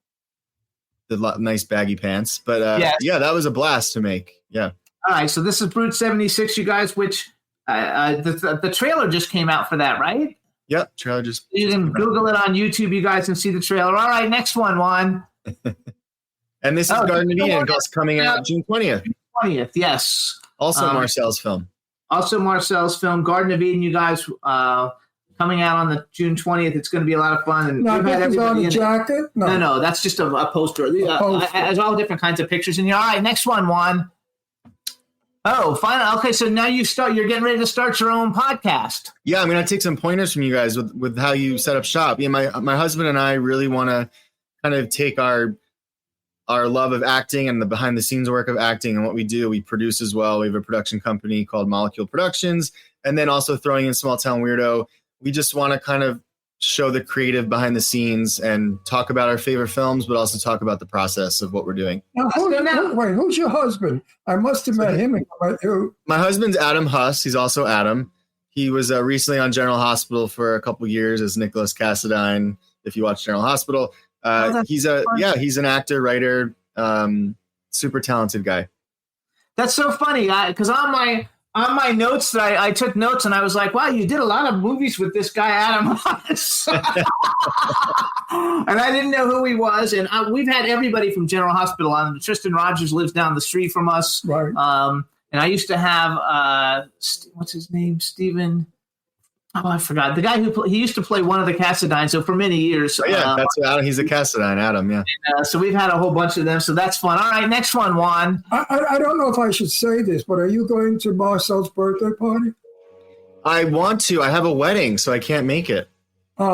nice baggy pants. But yeah, that was a blast to make. Yeah. All right, so this is Brute 76, you guys, which the trailer just came out for that, right? Yep, trailer just. You can Google it on YouTube, you guys, and see the trailer. All right, next one, Juan. And this is Garden of Eden, coming out June 20th. 20th, yes. Also Marcel's film. Garden of Eden, you guys, coming out on the June 20th. It's going to be a lot of fun. And now, this is on a jacket? No, that's just a poster. There's all different kinds of pictures in here. All right, next one, Juan. Oh, fine. Okay, so now you're getting ready to start your own podcast. Yeah, I'm going to take some pointers from you guys with how you set up shop. Yeah, my husband and I really want to kind of take our love of acting and the behind the scenes work of acting and what we do. We produce as well. We have a production company called Molecule Productions, and then also throwing in Small Town Weirdo. We just want to kind of show the creative behind the scenes and talk about our favorite films, but also talk about the process of what we're doing. Now, who's your husband? I must have met him. My husband's Adam Huss. He's also Adam. He was recently on General Hospital for a couple years as Nicholas Cassadine. If you watch General Hospital, he's an actor, writer, super talented guy. That's so funny because on my notes that I took notes and I was like, wow, you did a lot of movies with this guy, Adam Huss. And I didn't know who he was. And we've had everybody from General Hospital on. Tristan Rogers lives down the street from us. Right. And I used to have, what's his name? Steven. Oh, I forgot. The guy he used to play one of the Cassadines, so for many years. Oh, yeah, that's Adam. He's a Cassadine, Adam, yeah. So we've had a whole bunch of them, so that's fun. All right, next one, Juan. I don't know if I should say this, but are you going to Marcel's birthday party? I want to. I have a wedding, so I can't make it. I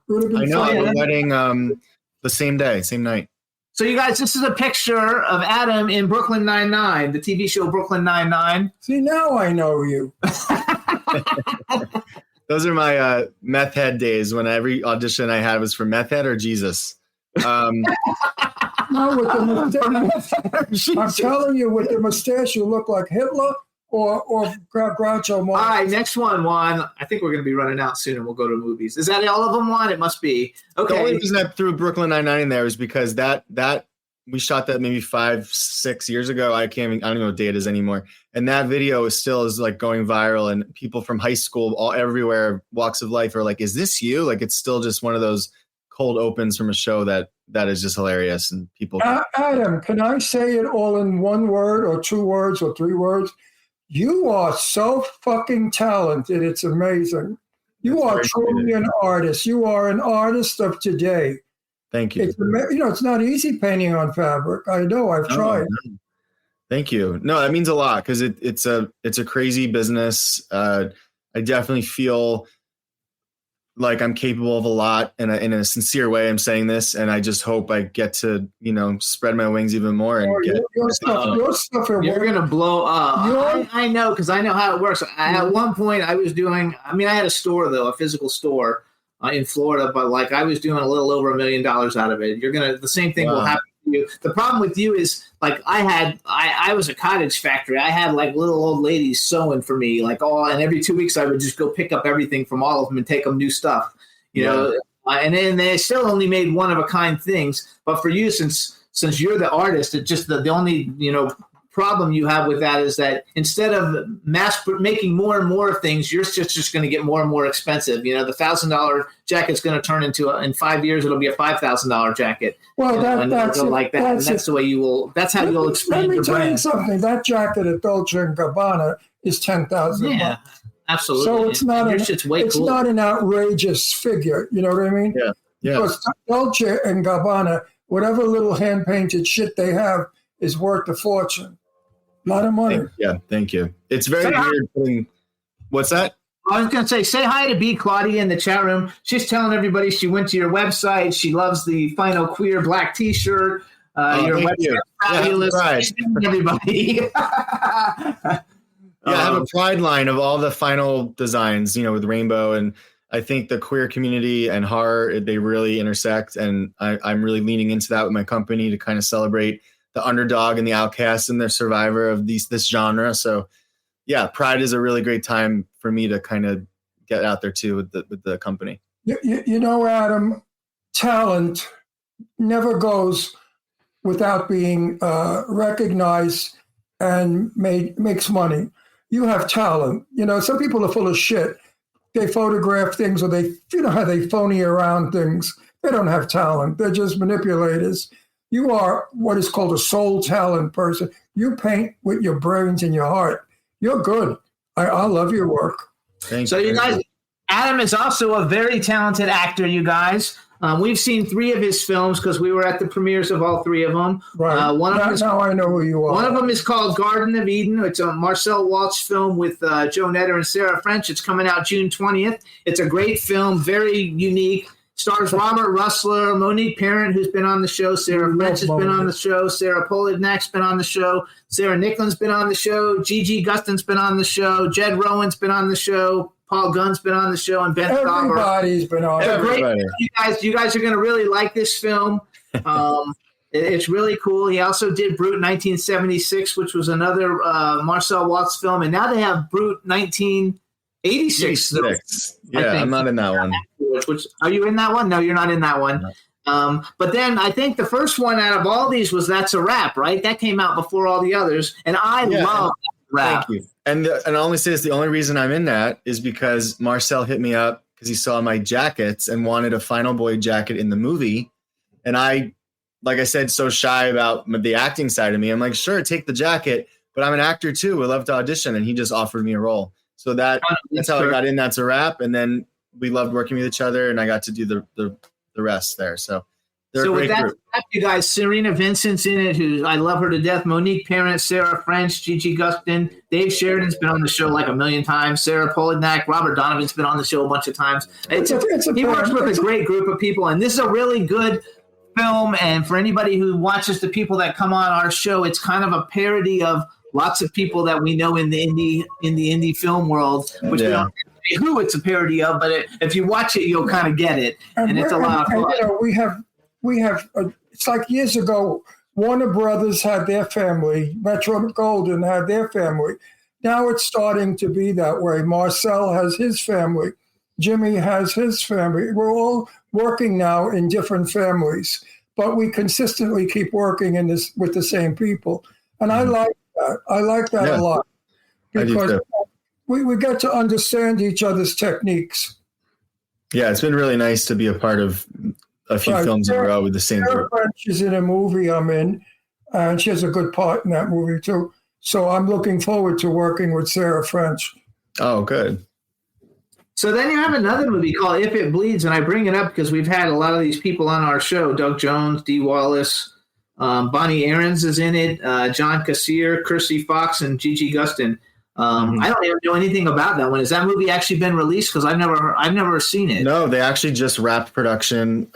know, I have a wedding the same day, same night. So you guys, this is a picture of Adam in Brooklyn Nine-Nine, the TV show Brooklyn Nine-Nine. See, now I know you. Those are my meth head days when every audition I had was for meth head or Jesus. No, with the mustache. I'm telling you, with the mustache, you look like Hitler or Groucho Marx. All right, next one, Juan. I think we're going to be running out soon and we'll go to movies. Is that all of them, Juan? It must be. Okay. The only reason I threw Brooklyn Nine-Nine in there is because that we shot that maybe 5-6 years ago. I don't even know what day it is anymore. And that video is like going viral, and people from high school, everywhere, walks of life are like, is this you? Like, it's still just one of those cold opens from a show that is just hilarious. And people. Adam, can I say it all in one word or 2 words or 3 words? You are so fucking talented. It's amazing. You are truly an artist. You are an artist of today. Thank you. It's not easy painting on fabric. I know. I've tried. No. Thank you. No, that means a lot because it's a crazy business. I definitely feel like I'm capable of a lot, and in a sincere way, I'm saying this, and I just hope I get to spread my wings even more and get your stuff. You're gonna blow up. I know because I know how it works. At one point, I was doing. I mean, I had a store though, a physical store. In Florida, but like I was doing a little over $1 million out of it. The same thing will happen to you. The problem with you is like I was a cottage factory. I had like little old ladies sewing for me, and every 2 weeks I would just go pick up everything from all of them and take them new stuff, you know. And then they still only made one of a kind things. But for you, since you're the artist, it just the only problem you have with that is that instead of making more and more things, you're just going to get more and more expensive. The $1,000 jacket's going to turn into in 5 years it'll be a $5,000 jacket. Well, that's like that. And that's the way you will. That's how you'll expand your brand. Let me tell you something. That jacket at Dolce & Gabbana is $10,000. Yeah, absolutely. So it's not not an outrageous figure. You know what I mean? Yeah. Because Dolce & Gabbana, whatever little hand painted shit they have, is worth a fortune. A lot of money. Thank you. It's very weird. What's that? I was going to say hi to B. Claudia in the chat room. She's telling everybody she went to your website. She loves the Final Queer black T-shirt. Your website is fabulous. Everybody. I have a pride line of all the final designs, with rainbow, and I think the queer community and horror, they really intersect, and I'm really leaning into that with my company to kind of celebrate the underdog and the outcast and the survivor of this genre. So yeah, Pride is a really great time for me to kind of get out there too with the company. You know, Adam, talent never goes without being recognized and makes money. You have talent. You know, some people are full of shit. They photograph things, or you know how they phony around things. They don't have talent. They're just manipulators. You are what is called a soul talent person. You paint with your brains and your heart. You're good. I love your work. So you guys, Adam is also a very talented actor, you guys. We've seen 3 of his films because we were at the premieres of all 3 of them. Right. Now I know who you are. One of them is called Garden of Eden. It's a Marcel Walsh film with Joe Netter and Sarah French. It's coming out June 20th. It's a great film, very unique. Stars Robert Russler, Monique Parent, who's been on the show. Sarah French has been on the show. Sarah Polidnak's been on the show. Sarah Nicklin's been on the show. Gigi Gustin's been on the show. Jed Rowan's been on the show. Paul Gunn's been on the show, and Ben Stauber. Everybody's been on. Everybody. You guys are going to really like this film. It's really cool. He also did Brute 1976, which was another Marcel Walsh film, and now they have Brute 1986. Yeah, I'm not in that one. Which are you in that one? No, you're not in that one. No. But then I think the first one out of all these was That's a Wrap, right? That came out before all the others, and I love Rap. Thank you. And I'll only say this: the only reason I'm in that is because Marcel hit me up because he saw my jackets and wanted a Final Boy jacket in the movie, and I, like I said, so shy about the acting side of me. I'm like, sure, take the jacket, but I'm an actor too. I love to audition, and he just offered me a role. So that's how I got in. That's a Wrap, and then we loved working with each other, and I got to do the rest there. So they're a great group. You guys, Serena Vincent's in it, who I love her to death. Monique Parent, Sarah French, Gigi Gustin, Dave Sheridan's been on the show like a million times. Sarah Polidnak, Robert Donovan's been on the show a bunch of times. He works with a great group of people, and this is a really good film. And for anybody who watches the people that come on our show, it's kind of a parody of lots of people that we know in the indie film world, which we don't say who it's a parody of, but if you watch it, you'll kind of get it, and it's a lot of fun. You know, we have. It's like years ago, Warner Brothers had their family, Metro-Goldwyn had their family. Now it's starting to be that way. Marcel has his family. Jimmy has his family. We're all working now in different families, but we consistently keep working with the same people. And I like that. I like that a lot because we get to understand each other's techniques. Yeah, it's been really nice to be a part of a few films in a row with the same group. Sarah French is in a movie I'm in, and she has a good part in that movie too. So I'm looking forward to working with Sarah French. Oh, good. So then you have another movie called If It Bleeds, and I bring it up because we've had a lot of these people on our show. Doug Jones, Dee Wallace, Bonnie Aarons is in it, John Kassir, Kirsty Fox, and Gigi Gustin. I don't even know anything about that one. Has that movie actually been released? Because I've never seen it. No, they actually just wrapped production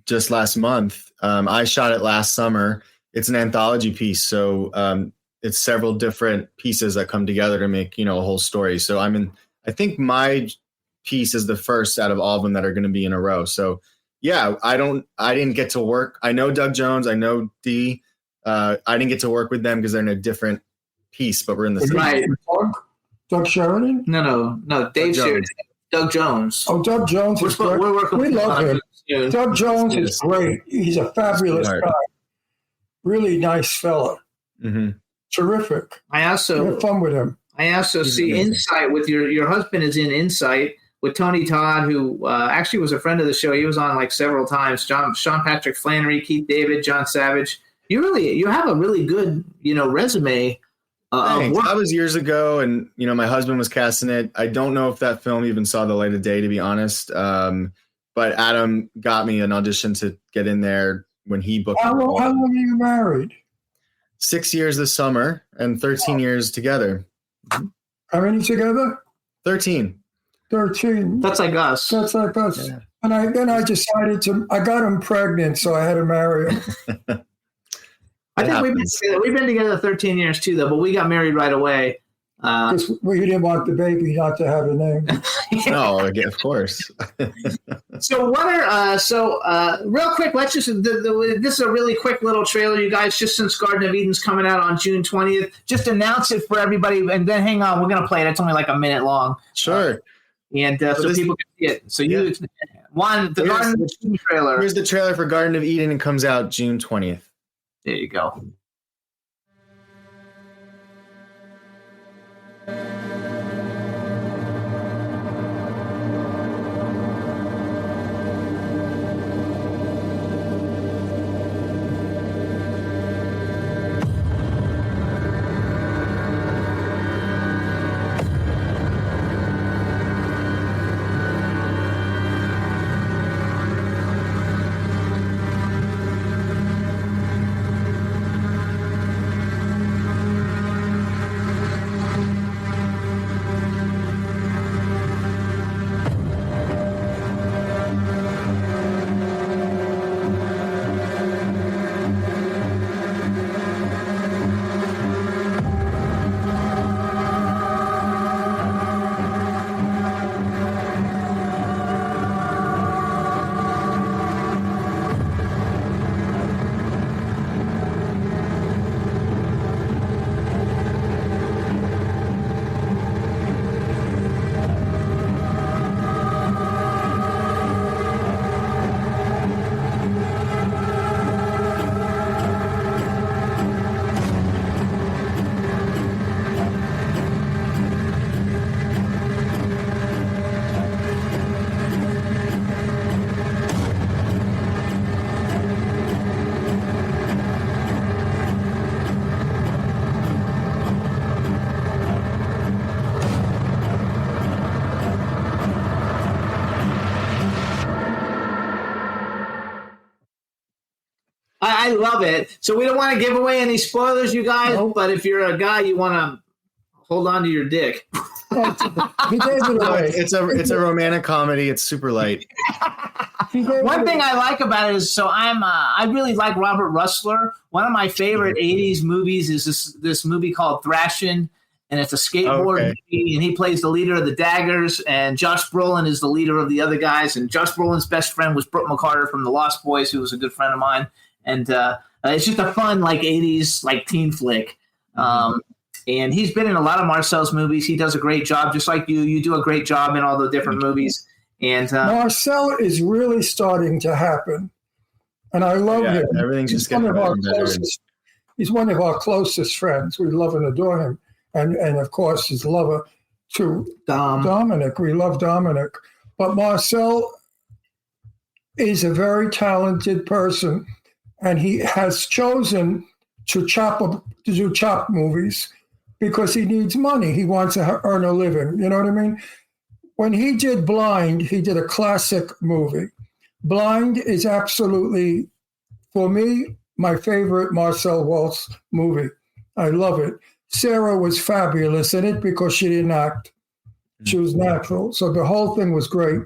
just last month. I shot it last summer. It's an anthology piece, so it's several different pieces that come together to make a whole story. So I think my piece is the first out of all of them that are going to be in a row. So yeah, I didn't get to work. I know Doug Jones. I know Dee. I didn't get to work with them because they're in a different piece, but we're in the same. Right. Doug Sheridan? No. Dave Sheridan. Doug Jones. Oh, Doug Jones is great. We love him. Doug Jones is great. He's a fabulous guy. Really nice fella. Mm-hmm. Terrific. I also have fun with him. I also see Insight with your husband is in Insight with Tony Todd, who actually was a friend of the show. He was on like several times. Sean Patrick Flannery, Keith David, John Savage. You have a really good resume. That was years ago, and my husband was casting it. I don't know if that film even saw the light of day, to be honest. But Adam got me an audition to get in there when he booked. How long are you married? 6 years this summer, and 13 years together. How many together? 13. 13. That's like us. Yeah. And I decided I got him pregnant, so I had to marry him. I think we've been together 13 years too, though, but we got married right away. Because we didn't want the baby not to have a name. No, of course. So real quick, let's just this is a really quick little trailer, you guys. Just since Garden of Eden's coming out on June 20th, just announce it for everybody, and then hang on, we're gonna play it. It's only like a minute long. Sure. and so people can see it. So you the Garden of Eden trailer. Here's the trailer for Garden of Eden, and comes out June 20th. There you go. I love it. So we don't want to give away any spoilers, you guys. Nope. But if you're a guy, you want to hold on to your dick. He gave it away. It's a romantic comedy. It's super light. One thing I like about it is, I really like Robert Russler. One of my favorite '80s movies is this movie called Thrashin', and it's a skateboard movie, and he plays the leader of the Daggers, and Josh Brolin is the leader of the other guys, and Josh Brolin's best friend was Brooke McCarter from The Lost Boys, who was a good friend of mine, and it's just a fun '80s teen flick. And he's been in a lot of Marcel's movies. He does a great job, just like you. You do a great job in all the different movies. And Marcel is really starting to happen, and I love him. Everything's just getting better and better. He's one of our closest friends. We love and adore him, and of course his lover too, Dominic. We love Dominic, but Marcel is a very talented person, and he has chosen to do chop movies because he needs money. He wants to earn a living. You know what I mean? When he did Blind, he did a classic movie. Blind is absolutely, for me, my favorite Marcel Waltz movie. I love it. Sarah was fabulous in it because she didn't act. She was natural. So the whole thing was great.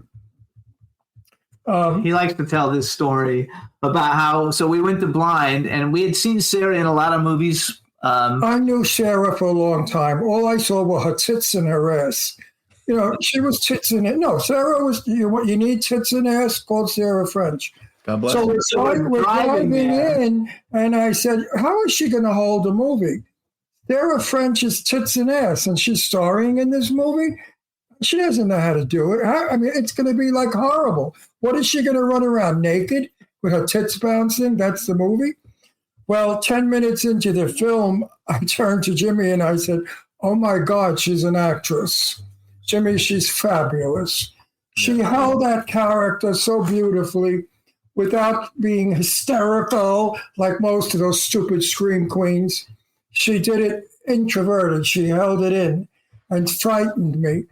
He likes to tell this story about how, so we went to Blind, and we had seen Sarah in a lot of movies. I knew Sarah for a long time. All I saw were her tits and her ass. You know, she was tits and ass. No, Sarah was, you need tits and ass, called Sarah French. God bless So her. we're driving in, and I said, how is she going to hold a movie? Sarah French is tits and ass, and she's starring in this movie. She doesn't know how to do it. I mean, it's going to be like horrible. What is she going to run around naked with her tits bouncing? That's the movie. Well, 10 minutes into the film, I turned to Jimmy and I said, oh my God, she's an actress. Jimmy, she's fabulous. She held that character so beautifully without being hysterical like most of those stupid scream queens. She did it introverted. She held it in and frightened me.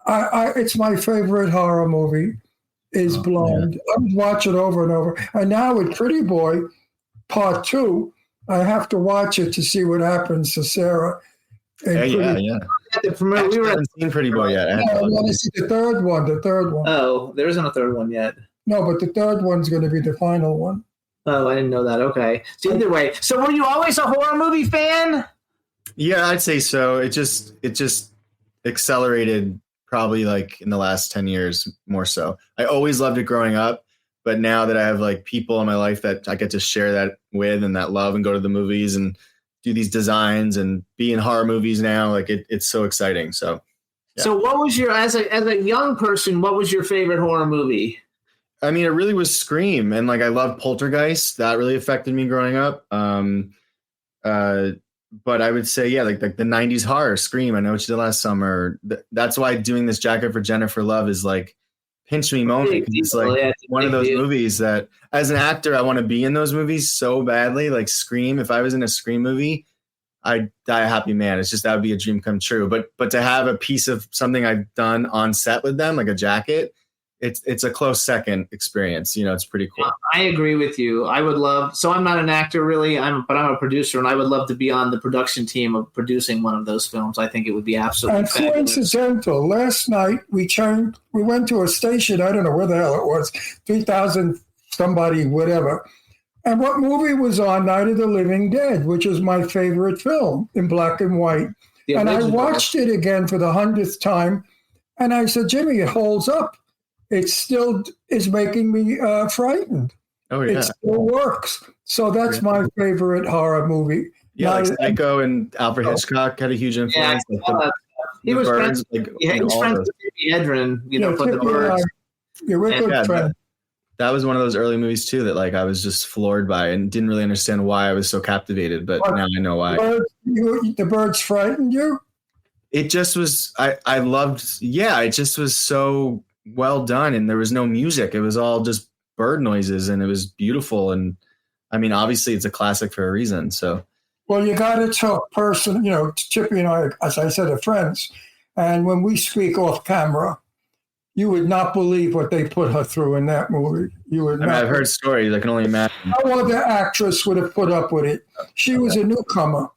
It's my favorite horror movie is Blind. I would watch it over and over. And now with Pretty Boy, Part 2, I have to watch it to see what happens to Sarah. Yeah. We haven't seen Pretty Boy yet. I want to see the third one. Oh, there isn't a third one yet. No, but the third one's going to be the final one. Oh, I didn't know that. Okay. So either way, so were you always a horror movie fan? Yeah, I'd say so. It just accelerated probably like in the last 10 years more so. I always loved it growing up, but now that I have like people in my life that I get to share that with and that love and go to the movies and do these designs and be in horror movies now, like it's so exciting. So So what was your, as a young person, what was your favorite horror movie? I mean, it really was Scream, and like I loved Poltergeist. That really affected me growing up. But I would say, like the 90s horror, Scream, I Know What You Did Last Summer. That's why doing this jacket for Jennifer Love is like pinch me moment. It's like one of those movies that as an actor, I want to be in those movies so badly. Like Scream, if I was in a Scream movie, I'd die a happy man. It's just, that would be a dream come true. But to have a piece of something I've done on set with them, like a jacket, it's a close second experience. It's pretty cool. I agree with you. I would love, so I'm not an actor really, but I'm a producer, and I would love to be on the production team of producing one of those films. I think it would be absolutely fabulous. Coincidental, last night we went to a station, I don't know where the hell it was, 3,000 somebody, whatever. And what movie was on? Night of the Living Dead, which is my favorite film in black and white. And I watched it again for the 100th time. And I said, Jimmy, it holds up. It still is making me frightened. Oh, yeah. It still works. So that's my favorite horror movie. Yeah, like Psycho and Alfred Hitchcock had a huge influence. Yeah, he was friends with Tippi Hedren, for The Birds. We're good friends. That was one of those early movies too that like I was just floored by and didn't really understand why I was so captivated, but now I know why. The Birds frightened you? It just was, I loved, it just was so well done, and there was no music. It was all just bird noises, and it was beautiful. And I mean, obviously it's a classic for a reason. So, well, you got to talk Tippi and I, as I said, are friends. And when we speak off camera, you would not believe what they put her through in that movie. I've heard stories. I can only imagine. No other actress would have put up with it. She was a newcomer,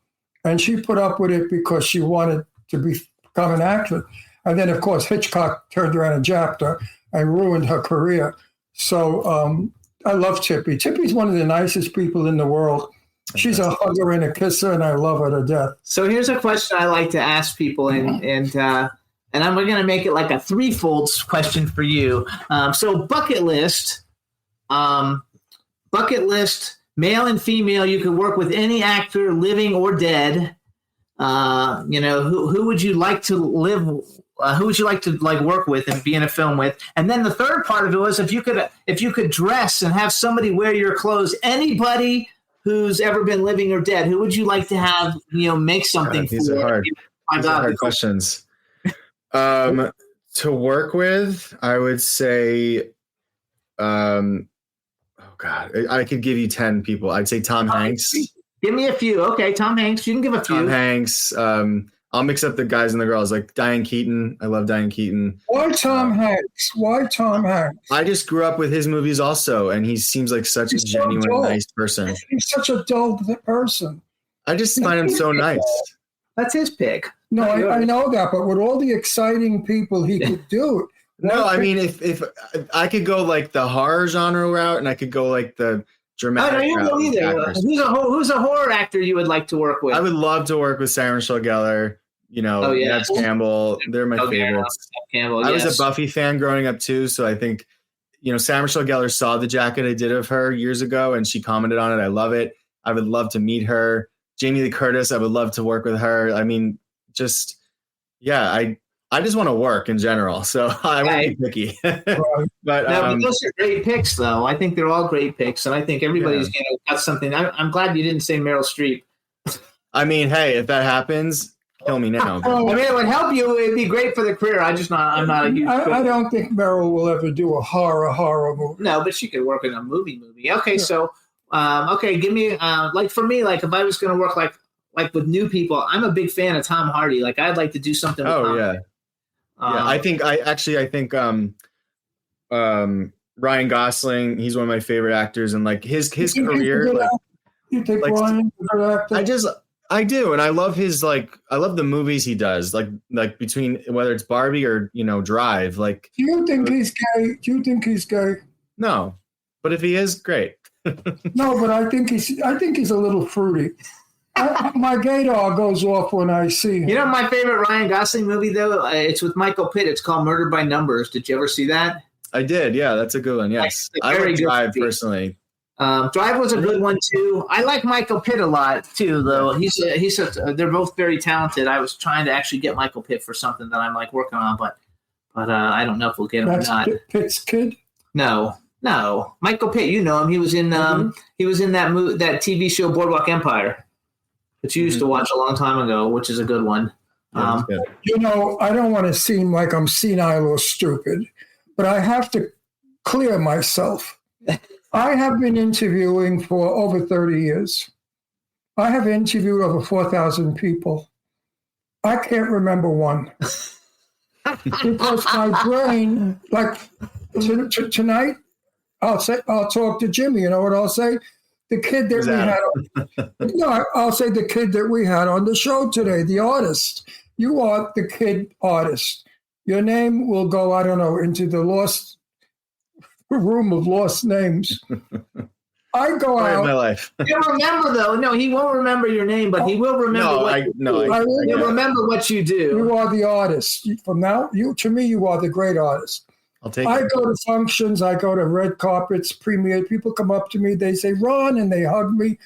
and she put up with it because she wanted to become an actress. And then, of course, Hitchcock turned around and japped her and ruined her career. So I love Tippi. Tippi's one of the nicest people in the world. She's a hugger and a kisser, and I love her to death. So here's a question I like to ask people, and I'm going to make it like a threefold question for you. So bucket list, male and female, you could work with any actor, living or dead. Who would you like to live? Who would you like to work with and be in a film with? And then the third part of it was if you could dress and have somebody wear your clothes, anybody who's ever been living or dead, who would you like to have make something? These are hard. These are hard questions. To work with, I would say, I could give you 10 people. I'd say Tom Hanks. Give me a few. Okay, Tom Hanks. You can give a few. Tom Hanks. I'll mix up the guys and the girls, like Diane Keaton. I love Diane Keaton. Why Tom Hanks? Why Tom Hanks? I just grew up with his movies also, and he seems like such a genuine, nice person. He's such a dull person. I just find him so nice. That's his pick. No, I know that, but with all the exciting people he could do. No, I mean, if I could go like the horror genre route, and I could go like the dramatic. I don't know either. Who's a horror actor you would like to work with? I would love to work with Sarah Michelle Gellar. Neve Campbell. They're my favorites. Campbell, I was a Buffy fan growing up too, so I think Sarah Michelle Gellar saw the jacket I did of her years ago, and she commented on it. I love it. I would love to meet her. Jamie Lee Curtis. I would love to work with her. I mean, I just want to work in general, so I won't be picky. But those are great picks, though. I think they're all great picks, and I think everybody's got something. I'm glad you didn't say Meryl Streep. I mean, hey, if that happens, kill me now. I mean, it would help you. It'd be great for the career. I'm not a huge. I don't think Meryl will ever do a horror movie. No, but she could work in a movie. Okay, so give me for me, if I was going to work like with new people, I'm a big fan of Tom Hardy. I'd like to do something with Tom. I think Ryan Gosling, he's one of my favorite acters, and his career. You think Ryan's a good actor? I do, and I love I love the movies he does, like between whether it's Barbie or Drive. Do you think he's gay? No, but if he is, great. No, but I think he's a little fruity. My gaydar goes off when I see him. My favorite Ryan Gosling movie, though? It's with Michael Pitt. It's called Murder by Numbers. Did you ever see that? I did, yeah. That's a good one, yes. I would Drive, personally. Drive was a good one too. I like Michael Pitt a lot too, though. They're both very talented. I was trying to actually get Michael Pitt for something that I'm like working on, but I don't know if we'll get him or not. Pitt's kid? No, Michael Pitt. You know him. He was in that TV show Boardwalk Empire that you used to watch a long time ago, which is a good one. I don't want to seem like I'm senile or stupid, but I have to clear myself. I have been interviewing for over 30 years. I have interviewed over 4,000 people. I can't remember one. Because my brain, like tonight, I'll talk to Jimmy. You know what I'll say? The kid that we had. I'll say the kid that we had on the show today, the artist. You are the kid artist. Your name will go, I don't know, into the lost room of lost names. I go out. My life. He'll remember though. No, he won't remember your name, but he will remember. He'll remember what you do. You are the artist. From now, to me, you are the great artist. I'll take I go to functions. I go to red carpets, premiere. People come up to me. They say, "Ron," and they hug me.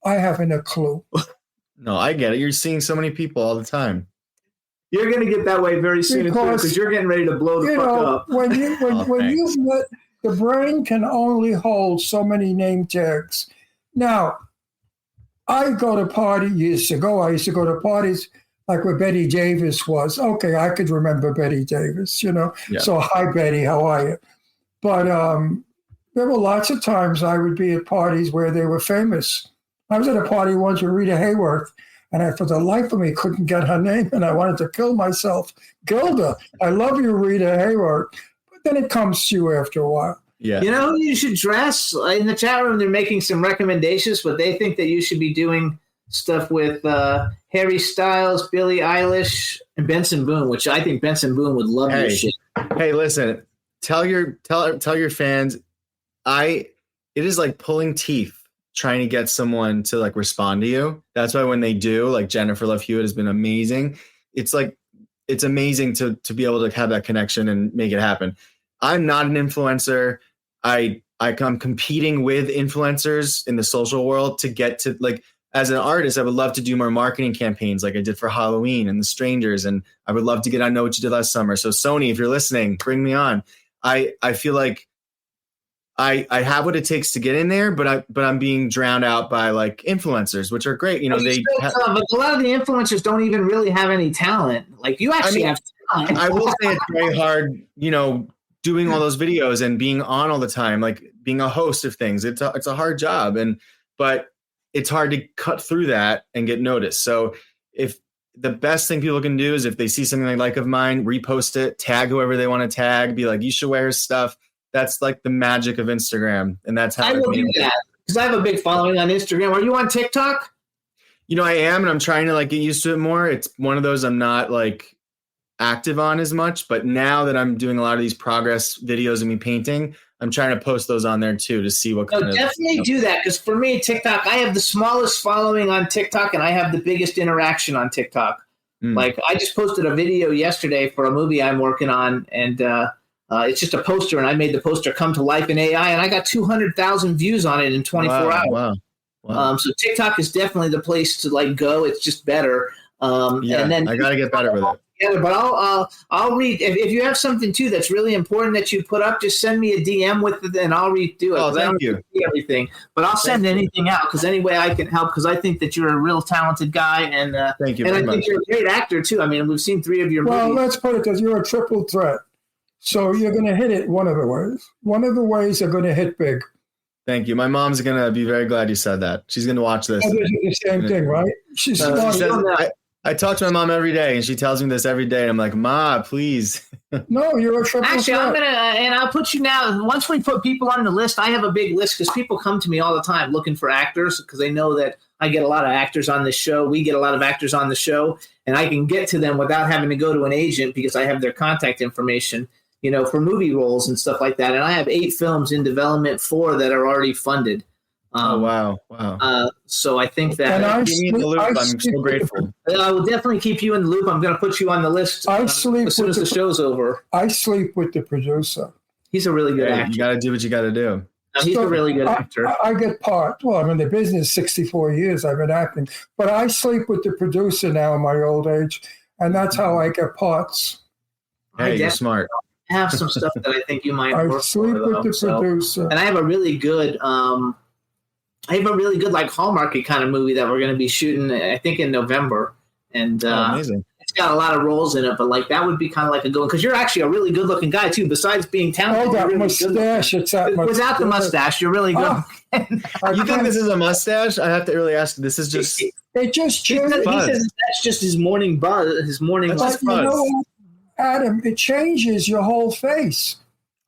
I haven't a clue. No, I get it. You're seeing so many people all the time. You're going to get that way very soon because you're getting ready to blow the fuck up. When you've met, the brain can only hold so many name tags. Now, I go to parties years ago. I used to go to parties like where Betty Davis was. Okay, I could remember Betty Davis, Yeah. So, hi, Betty, how are you? But there were lots of times I would be at parties where they were famous. I was at a party once with Rita Hayworth, and I, for the life of me, couldn't get her name, and I wanted to kill myself. Gilda, I love you, Rita Hayworth. But then it comes to you after a while. Yeah. You know who you should dress? In the chat room, they're making some recommendations, but they think that you should be doing stuff with Harry Styles, Billie Eilish, and Benson Boone, which I think Benson Boone would love your shit. Hey, listen, tell your fans, it is like pulling teeth trying to get someone to like respond to you. That's why when they do, like Jennifer Love Hewitt has been amazing. It's like, it's amazing to be able to have that connection and make it happen. I'm not an influencer. I'm competing with influencers in the social world to get to, like, as an artist, I would love to do more marketing campaigns like I did for Halloween and The Strangers. And I would love to get on Know What You Did Last Summer. So Sony, if you're listening, bring me on. I feel like I have what it takes to get in there, but I'm being drowned out by like influencers, which are great. But a lot of the influencers don't even really have any talent. Like you actually have talent. I will say it's very hard, doing all those videos and being on all the time, like being a host of things. It's a hard job, but it's hard to cut through that and get noticed. So if the best thing people can do is if they see something they like of mine, repost it, tag whoever they want to tag, be like, you should wear his stuff. That's like the magic of Instagram. And that's how I will do that because I have a big following on Instagram. Are you on TikTok? I am, and I'm trying to like get used to it more. It's one of those I'm not like active on as much, but now that I'm doing a lot of these progress videos of me painting, I'm trying to post those on there too to see what kind of. Definitely do that because for me, TikTok, I have the smallest following on TikTok and I have the biggest interaction on TikTok. Like I just posted a video yesterday for a movie I'm working on, and it's just a poster, and I made the poster come to life in AI, and I got 200,000 views on it in 24 hours. Wow. So TikTok is definitely the place to like go. It's just better. And then I got to get better with it. Yeah, but I'll read if you have something too that's really important that you put up. Just send me a DM with it, and I'll redo it. Oh, thank you. Everything, but I'll send anything out because any way I can help because I think that you're a real talented guy, and thank you. And very I think much. you're a great actor too. I mean, we've seen 3 of your movies. Well, let's put it this: you're a triple threat. So you're going to hit it one of the ways. One of the ways are going to hit big. Thank you. My mom's going to be very glad you said that. She's going to watch this. The same thing, right? She says, I talk to my mom every day, and she tells me this every day. And I'm like, Ma, please. No, you're a triple Actually, threat. I'm going to, and I'll put you now, once we put people on the list, I have a big list because people come to me all the time looking for actors because they know that I get a lot of actors on this show. We get a lot of actors on the show, and I can get to them without having to go to an agent because I have their contact information. For movie roles and stuff like that. And I have 8 films in development, 4 that are already funded. Wow. So I think that keep me in the loop. I'm so grateful. I will definitely keep you in the loop. I'm going to put you on the list as soon as the show's over. I sleep with the producer. He's a really good actor. You got to do what you got to do. He's a really good actor. I get part. Well, I'm in the business 64 years. I've been acting. But I sleep with the producer now in my old age, and that's how I get parts. Hey, you're smart. I have some stuff that I think you might I work sleep for, with the producer. And I have a really good like Hallmarky kind of movie that we're going to be shooting, I think, in November. And amazing. It's got a lot of roles in it, but like that would be kind of like a good one because you're actually a really good looking guy too. Besides being talented, Oh, that really mustache! It's that mustache. Without the mustache, you're really good. You think this is a mustache? I have to really ask. This is just. It just he changes. says that's just his morning buzz. His morning That's buzz. just buzz. You know what, Adam? It changes your whole face.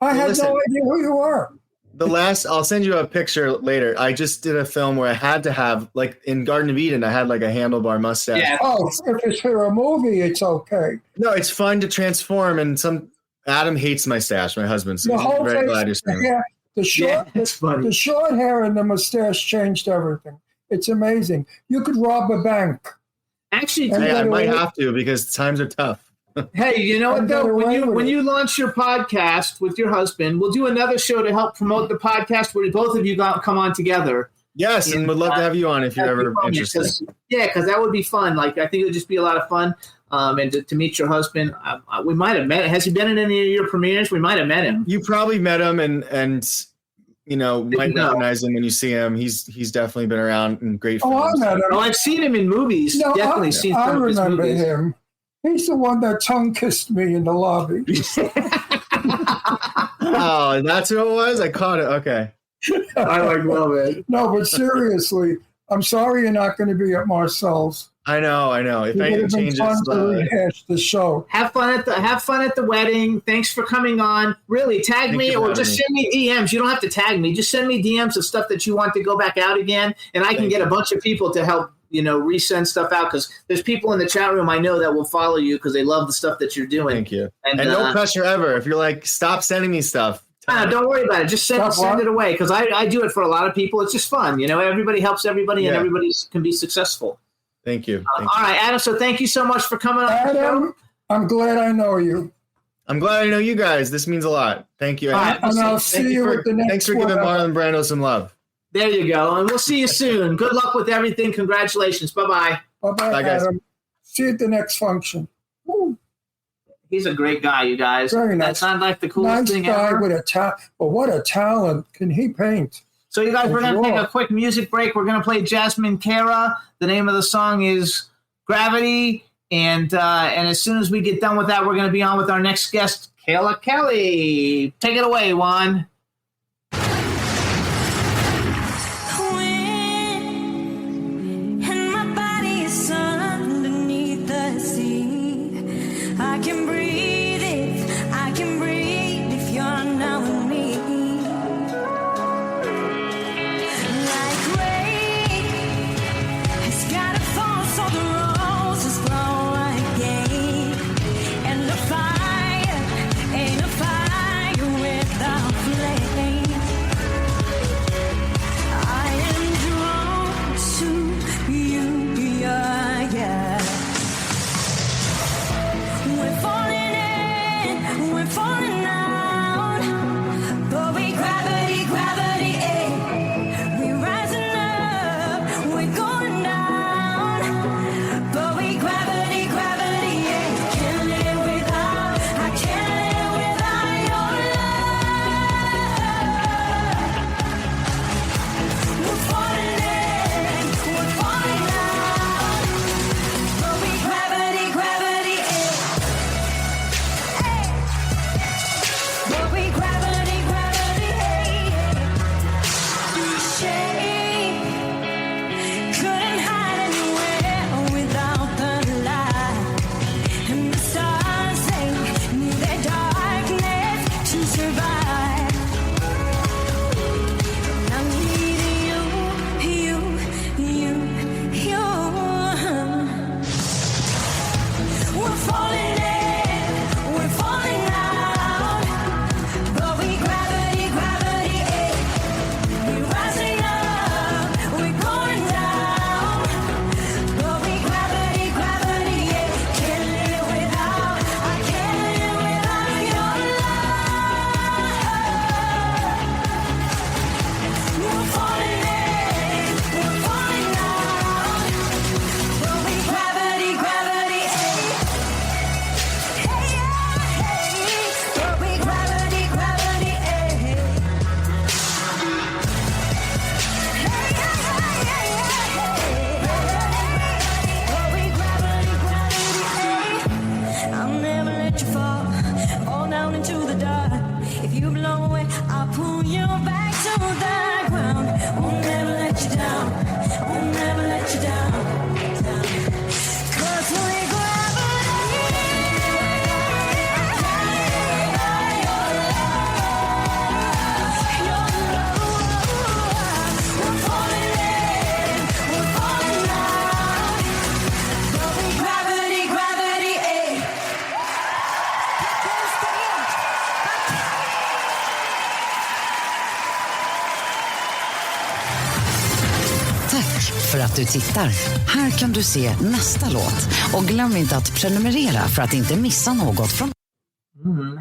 I had listen. no idea who you are. I'll send you a picture later. I just did a film where I had to have, like in Garden of Eden, I had like a handlebar mustache. Yeah. Oh, if it's for a movie, it's okay. No, it's fun to transform. And Adam hates my stash, my husband. So The he's whole very face, glad you're saying. yeah, That's funny. the short hair and the mustache changed everything. It's amazing. You could rob a bank. Actually, And Hey, I by the might way- have to because times are tough. hey, you know what And though? get away with When it. you launch your podcast with your husband, we'll do another show to help promote the podcast where both of you come on together. Yes, and would love to have you on if you're That'd be ever fun, interested. because that would be fun. Like I think it would just be a lot of fun. And to meet your husband, we might have met. Has he been in any of your premieres? We might have met him. You probably met him and you know might No. recognize him when you see him. He's definitely been around in great Oh, I films. met him. Oh, I've seen him in movies. No, Definitely seen I some of his remember movies. him. He's the one that tongue kissed me in the lobby. Oh, that's who it was? I caught it. Okay. I love it. No, but seriously, I'm sorry you're not going to be at Marcel's. I know. If It would anything have been changes, fun to rehash the show. Have fun at the wedding. Thanks for coming on. Really, tag Thank me you for or having just me. send me DMs. You don't have to tag me. Just send me DMs of stuff that you want to go back out again, and I can Thank get you. a bunch of people to help. Resend stuff out because there's people in the chat room I know that will follow you because they love the stuff that you're doing. Thank you. And, And no pressure ever. If you're like, stop sending me stuff. don't worry about it. Just send Stop it away because I do it for a lot of people. It's just fun. Everybody helps everybody and Yeah. everybody can be successful. Thank you. All right, Adam. So thank you so much for coming on the show. Adam, I'm glad I know you. I'm glad I know you guys. This means a lot. Thank you. All right, And I'll Thank see you for, at the next thanks for giving one. Marlon Brando some love. There you go. And we'll see you soon. Good luck with everything. Congratulations. Bye-bye. Bye-bye, Bye, guys. Adam. See you at the next function. Woo. He's a great guy, you guys. Very nice. That's not like the coolest Nice thing guy ever. with a talent. But what a talent. Can he paint? So, you guys, we're going to take Sure. a quick music break. We're going to play Jasmine Cara. The name of the song is Gravity. And as soon as we get done with that, we're going to be on with our next guest, Kayla Kelly. Take it away, Juan. And my body is underneath the sea. I can breathe if you're not with me. Like rain, it's gotta fall so the roses grow again. And the fire ain't a fire without flame. för att du tittar. Här kan du se nästa låt. Och glöm inte att prenumerera för att inte missa något från...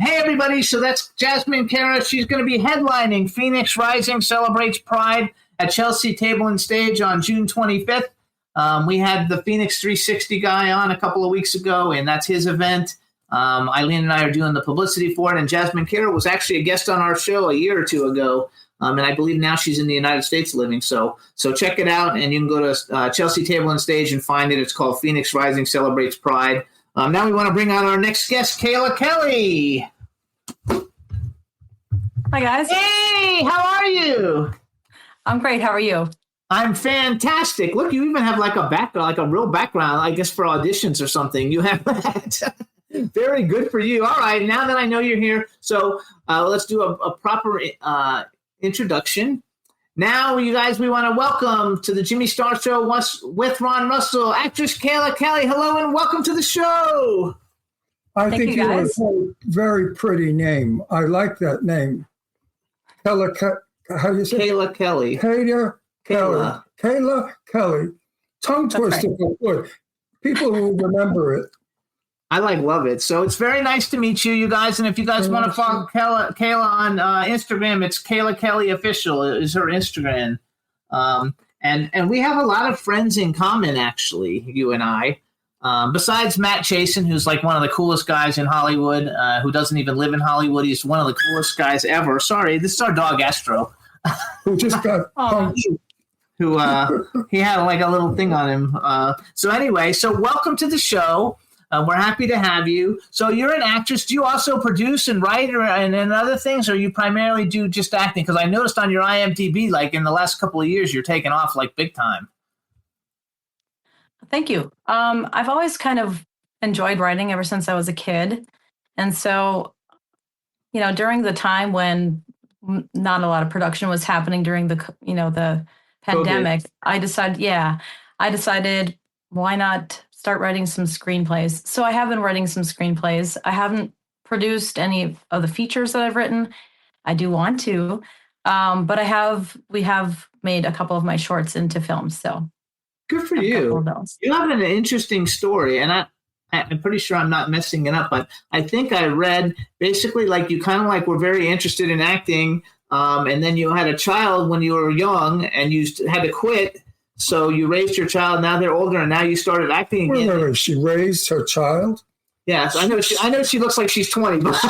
Hey, everybody. So that's Jasmine Cara. She's going to be headlining Phoenix Rising Celebrates Pride at Chelsea Table and Stage on June 25th. We had the Phoenix 360 guy on a couple of weeks ago, and that's his event. Eileen and I are doing the publicity for it, and Jasmine Cara was actually a guest on our show a year or two ago, and I believe now she's in the United States living. So check it out, and you can go to Chelsea Table and Stage and find it. It's called Phoenix Rising Celebrates Pride. Now we want to bring out our next guest, Kayla Kelly. Hi, guys. Hey, how are you? I'm great. How are you? I'm fantastic. Look, you even have like a background, like a real background, I guess for auditions or something. You have that. Very good for you. All right, now that I know you're here, so let's do a proper introduction. Now, you guys, we want to welcome to the Jimmy Star Show with Ron Russell, actress Kayla Kelly. Hello and welcome to the show. I think you have a very pretty name. I like that name. Kayla, how do you say? Kayla Kelly. Kayla Kelly. Tongue twister, but good. People will remember it. I love it. So it's very nice to meet you guys. And if you guys want to follow Kayla on Instagram, it's Kayla Kelly Official is her Instagram. And we have a lot of friends in common, actually, you and I. Besides Matt Chasen, who's like one of the coolest guys in Hollywood, who doesn't even live in Hollywood. He's one of the coolest guys ever. Sorry, this is our dog, Astro. Who just got punched. Who he had like a little thing on him. So anyway, so welcome to the show. We're happy to have you. So you're an actress. Do you also produce and write and other things, or you primarily do just acting? Because I noticed on your IMDb, like in the last couple of years, you're taking off like big time. Thank you. I've always kind of enjoyed writing ever since I was a kid. And so, during the time when not a lot of production was happening during the pandemic, COVID. I decided why not start writing some screenplays. So I have been writing some screenplays. I haven't produced any of the features that I've written. I do want to, but we have made a couple of my shorts into films. So good for you. You have an interesting story, and I'm pretty sure I'm not messing it up, but I think I read basically like you kind of like were very interested in acting, and then you had a child when you were young, and you had to quit. So you raised your child. Now they're older, and now you started acting again. Wait, she raised her child? Yes, I know she looks like she's 20. But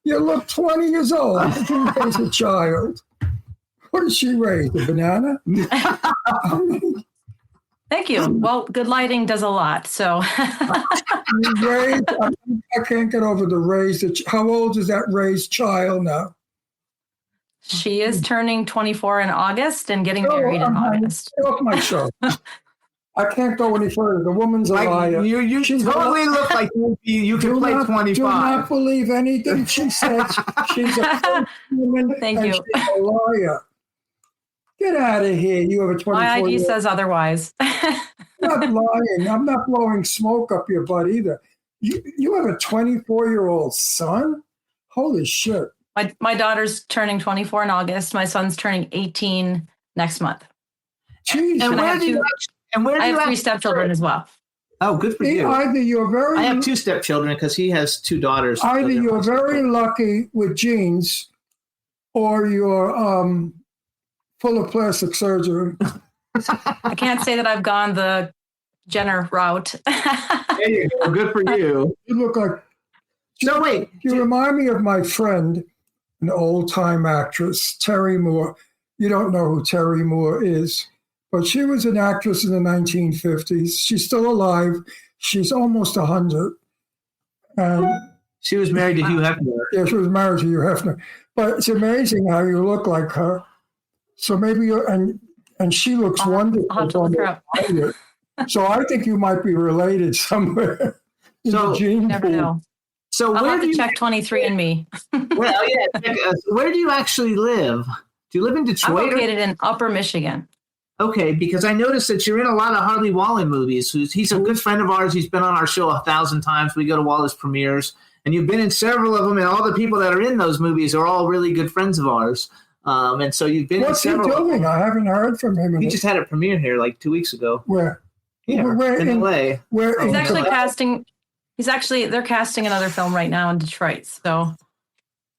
you look 20 years old. How did you raise a child? What did she raise? A banana? Thank you. Well, good lighting does a lot. So I can't get over the raised. How old is that raised child now? She is turning 24 in August and getting married in August. Get off my show. I can't go any further. The woman's a liar. You totally look like you can play 25. Do not believe anything she says. She's a woman. Thank you. She's a liar. Get out of here. You have a 24. My ID says otherwise. I'm not lying. I'm not blowing smoke up your butt either. You have a 24-year-old son? Holy shit. My daughter's turning 24 in August. My son's turning 18 next month. Jeez. And I have 3 stepchildren as well. Oh, good for you. Either you're very... I have 2 stepchildren because he has 2 daughters. Either you're very lucky with genes or you're full of plastic surgery. I can't say that I've gone the Jenner route. There you go. Good for you. You look like... No, wait. You remind me of my friend, an old-time actress, Terry Moore. You don't know who Terry Moore is, but she was an actress in the 1950s. She's still alive. She's almost 100. And she was married to Hugh Hefner. Yeah, she was married to Hugh Hefner. But it's amazing how you look like her. So maybe you're, and she looks wonderful. I'll have to look her up. So I think you might be related somewhere. So you never know. So I'll where have do to you check 23andMe. Well, yeah. Where do you actually live? Do you live in Detroit? I'm located in Upper Michigan. Okay, because I noticed that you're in a lot of Harley Wallen movies. He's a good friend of ours. He's been on our show 1,000 times. We go to all his premieres, and you've been in several of them. And all the people that are in those movies are all really good friends of ours. And so you've been What's in he several. doing? I haven't heard from him. He just had a premiere here like 2 weeks ago. Where? Here in LA. Where He's in actually LA? casting. They're casting another film right now in Detroit. So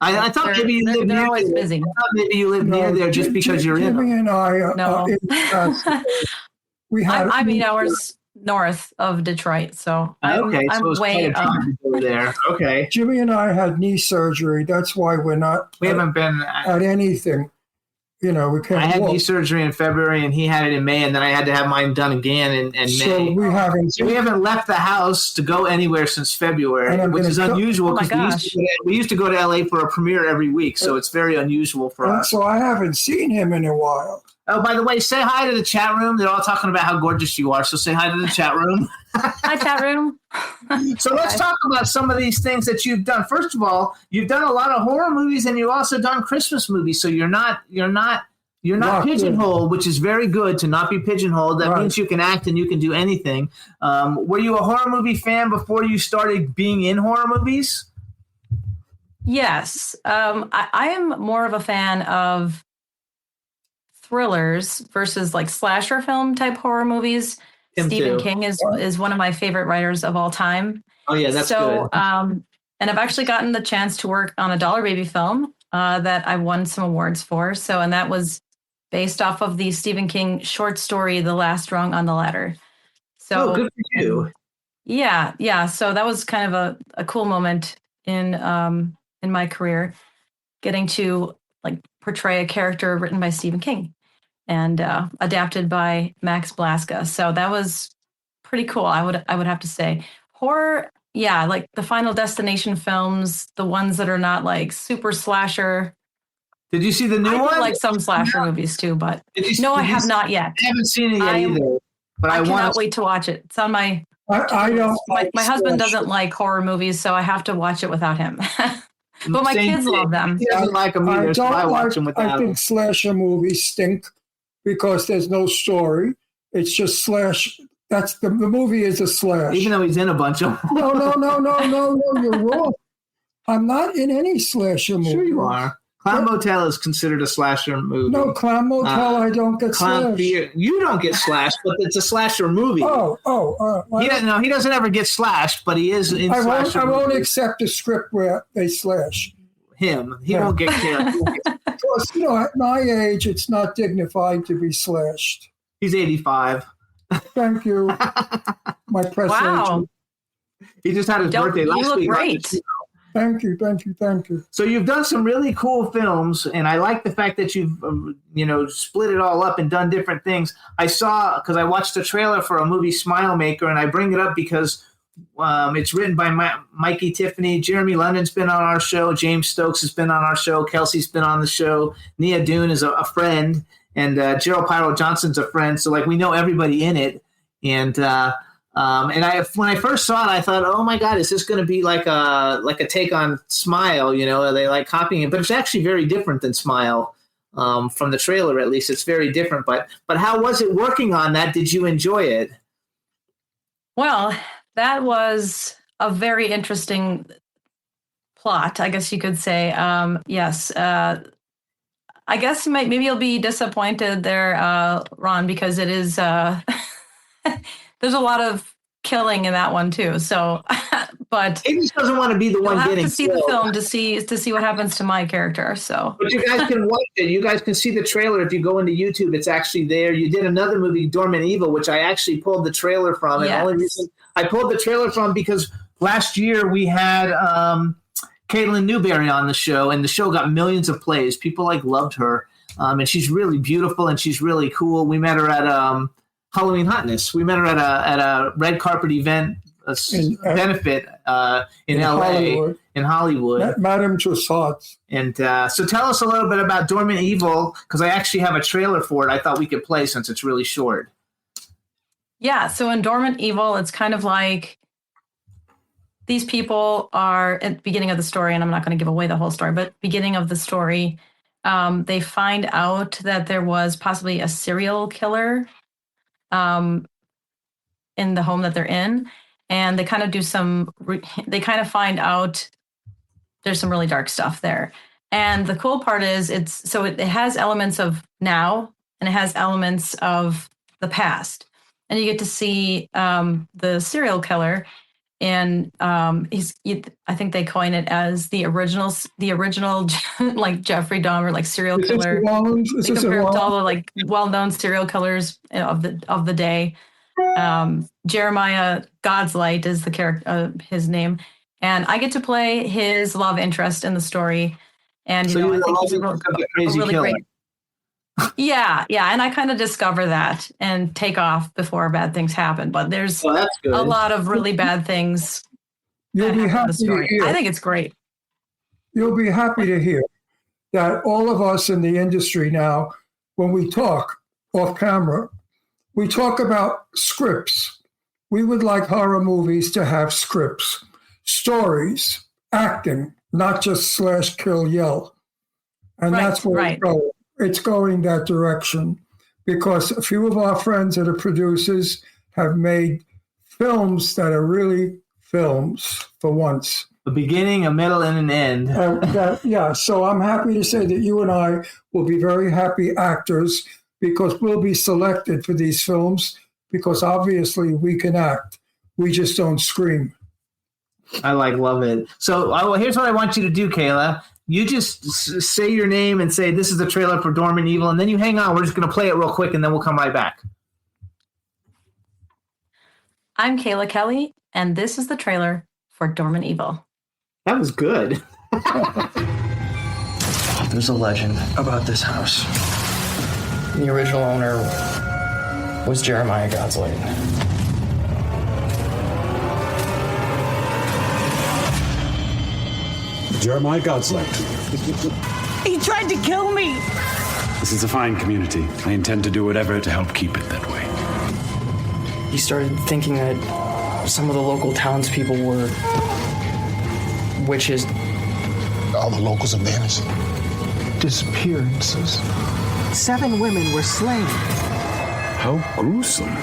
I thought maybe you live they're near always there. busy. I thought maybe you live near there just because you're in Jimmy them. and I No. we had I'm 8 hours north of Detroit, so I'm it's way quite a up. drive to go there. Okay. Jimmy and I had knee surgery. That's why we're not. We haven't been at anything. You know, we can't. I had walk. knee surgery in February, and he had it in May, and then I had to have mine done again in May. So we haven't. So we haven't left the house to go anywhere since February, which is unusual because we used to go to LA for a premiere every week, so it's very unusual for us. So I haven't seen him in a while. Oh, by the way, say hi to the chat room. They're all talking about how gorgeous you are, so say hi to the chat room. Hi, chat room. So let's talk about some of these things that you've done. First of all, you've done a lot of horror movies, and you've also done Christmas movies. So you're not pigeonholed, which is very good to not be pigeonholed. That means you can act and you can do anything. Were you a horror movie fan before you started being in horror movies? Yes. I am more of a fan of thrillers versus like slasher film type horror movies. Him Stephen too. King is one of my favorite writers of all time. Oh yeah, that's so, good. And I've actually gotten the chance to work on a Dollar Baby film that I won some awards for. So, and that was based off of the Stephen King short story, The Last Rung on the Ladder. So good for you. Yeah. So that was kind of a cool moment in my career, getting to like portray a character written by Stephen King and adapted by Max Blaska. So that was pretty cool. I would have to say. Horror, yeah, like the Final Destination films, the ones that are not like super slasher. Did you see the new one? I like some slasher movies too, but no, I have not yet. I haven't seen it yet either. But I cannot wait to watch it. It's on my. I don't. My husband doesn't like horror movies, so I have to watch it without him. But my kids love them. He doesn't like them either, so I watch them without I him. think slasher movies stink because there's no story. It's just slash. That's the movie is a slash. Even though he's in a bunch of them. No, you're wrong. I'm not in any slasher movie. Sure you are. Clown Motel is considered a slasher movie. No, Clown Motel, I don't get slashed. You don't get slashed, but it's a slasher movie. He doesn't ever get slashed, but he is in slasher I won't movies. accept a script where they slash him. He won't get killed. Because, at my age, it's not dignified to be slashed. He's 85. Thank you. My press agent. He just had his birthday last week. You look great. Thank you. So you've done some really cool films, and I like the fact that you've, split it all up and done different things. I saw, because I watched a trailer for a movie, Smile Maker, and I bring it up because it's written by Mikey Tiffany. Jeremy London's been on our show. James Stokes has been on our show. Kelsey's been on the show. Nia Dune is a friend, and Gerald Pyro Johnson's a friend. So, we know everybody in it. And when I first saw it, I thought, oh my God, is this going to be like a take on Smile? Are they like copying it? But it's actually very different than Smile. From the trailer, at least, it's very different. But how was it working on that? Did you enjoy it? Well, that was a very interesting plot, I guess you could say. Yes. I guess maybe you'll be disappointed there, Ron, because it is. There's a lot of killing in that one too. So, but he just doesn't want to be the one getting. You have to see killed. the film to see what happens to my character. So, but you guys can watch it. You guys can see the trailer if you go into YouTube. It's actually there. You did another movie, Dormant Evil, which I actually pulled the trailer from. And the only reason I pulled the trailer from because last year we had Caitlin Newberry on the show, and the show got millions of plays. People loved her, and she's really beautiful and she's really cool. We met her at Halloween Hotness. We met her at a red carpet event, benefit in LA, in Hollywood. Madame Tussauds. And so tell us a little bit about Dormant Evil, because I actually have a trailer for it I thought we could play since it's really short. Yeah, so in Dormant Evil, it's kind of like these people are at the beginning of the story, and I'm not going to give away the whole story, but beginning of the story, they find out that there was possibly a serial killer in the home that they're in, and they kind of do they kind of find out there's some really dark stuff there. And the cool part is it has elements of now and it has elements of the past. And you get to see the serial killer, and I think they coin it as the original like Jeffrey Dahmer, like serial killer. They compare it to all the like well-known serial killers of the day. Jeremiah Godslight is the character, his name, and I get to play his love interest in the story. And I think he's a really great. Yeah, and I kind of discover that and take off before bad things happen. But there's a lot of really bad things. You'll be happy to hear. I think it's great. You'll be happy to hear that all of us in the industry now, when we talk off camera, we talk about scripts. We would like horror movies to have scripts, stories, acting, not just slash, kill, yell. And that's where it's going. It's going that direction because a few of our friends that are producers have made films that are really films for once. A beginning, a middle, and an end. So I'm happy to say that you and I will be very happy actors because we'll be selected for these films because obviously we can act. We just don't scream. I love it. So here's what I want you to do, Kayla. You just say your name and say, this is the trailer for Dormant Evil, and then you hang on. We're just going to play it real quick, and then we'll come right back. I'm Kayla Kelly, and this is the trailer for Dormant Evil. That was good. There's a legend about this house. The original owner was Jeremiah Godslight. Jeremiah Godslight. He tried to kill me. This is a fine community. I intend to do whatever to help keep it that way. He started thinking that some of the local townspeople were witches. All the locals have vanished. Disappearances. 7 women were slain. How gruesome.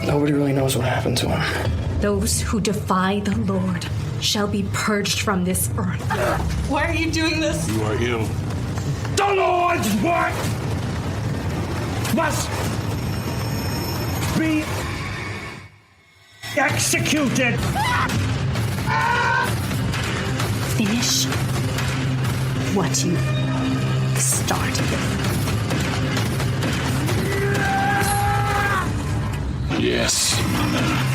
Nobody really knows what happened to him. Those who defy the Lord shall be purged from this earth. Why are you doing this? You are ill. The Lord's work must be executed. Finish what you started. Yes, Mother.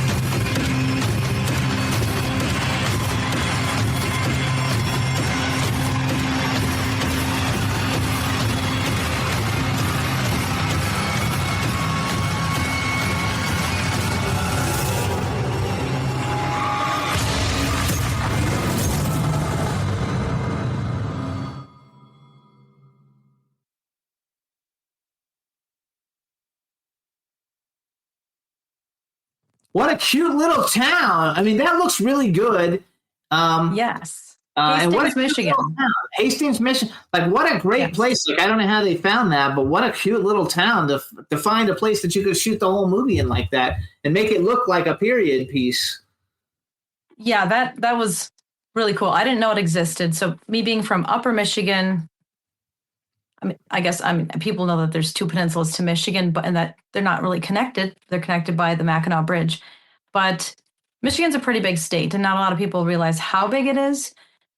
What a cute little town. I mean, that looks really good. Yes. Hastings, Michigan. Hastings, Michigan. Like, what a great place. Like, I don't know how they found that, but what a cute little town to find a place that you could shoot the whole movie in like that and make it look like a period piece. Yeah, that was really cool. I didn't know it existed. So me being from Upper Michigan, I guess people know that there's 2 peninsulas to Michigan, and that they're not really connected. They're connected by the Mackinac Bridge. But Michigan's a pretty big state, and not a lot of people realize how big it is.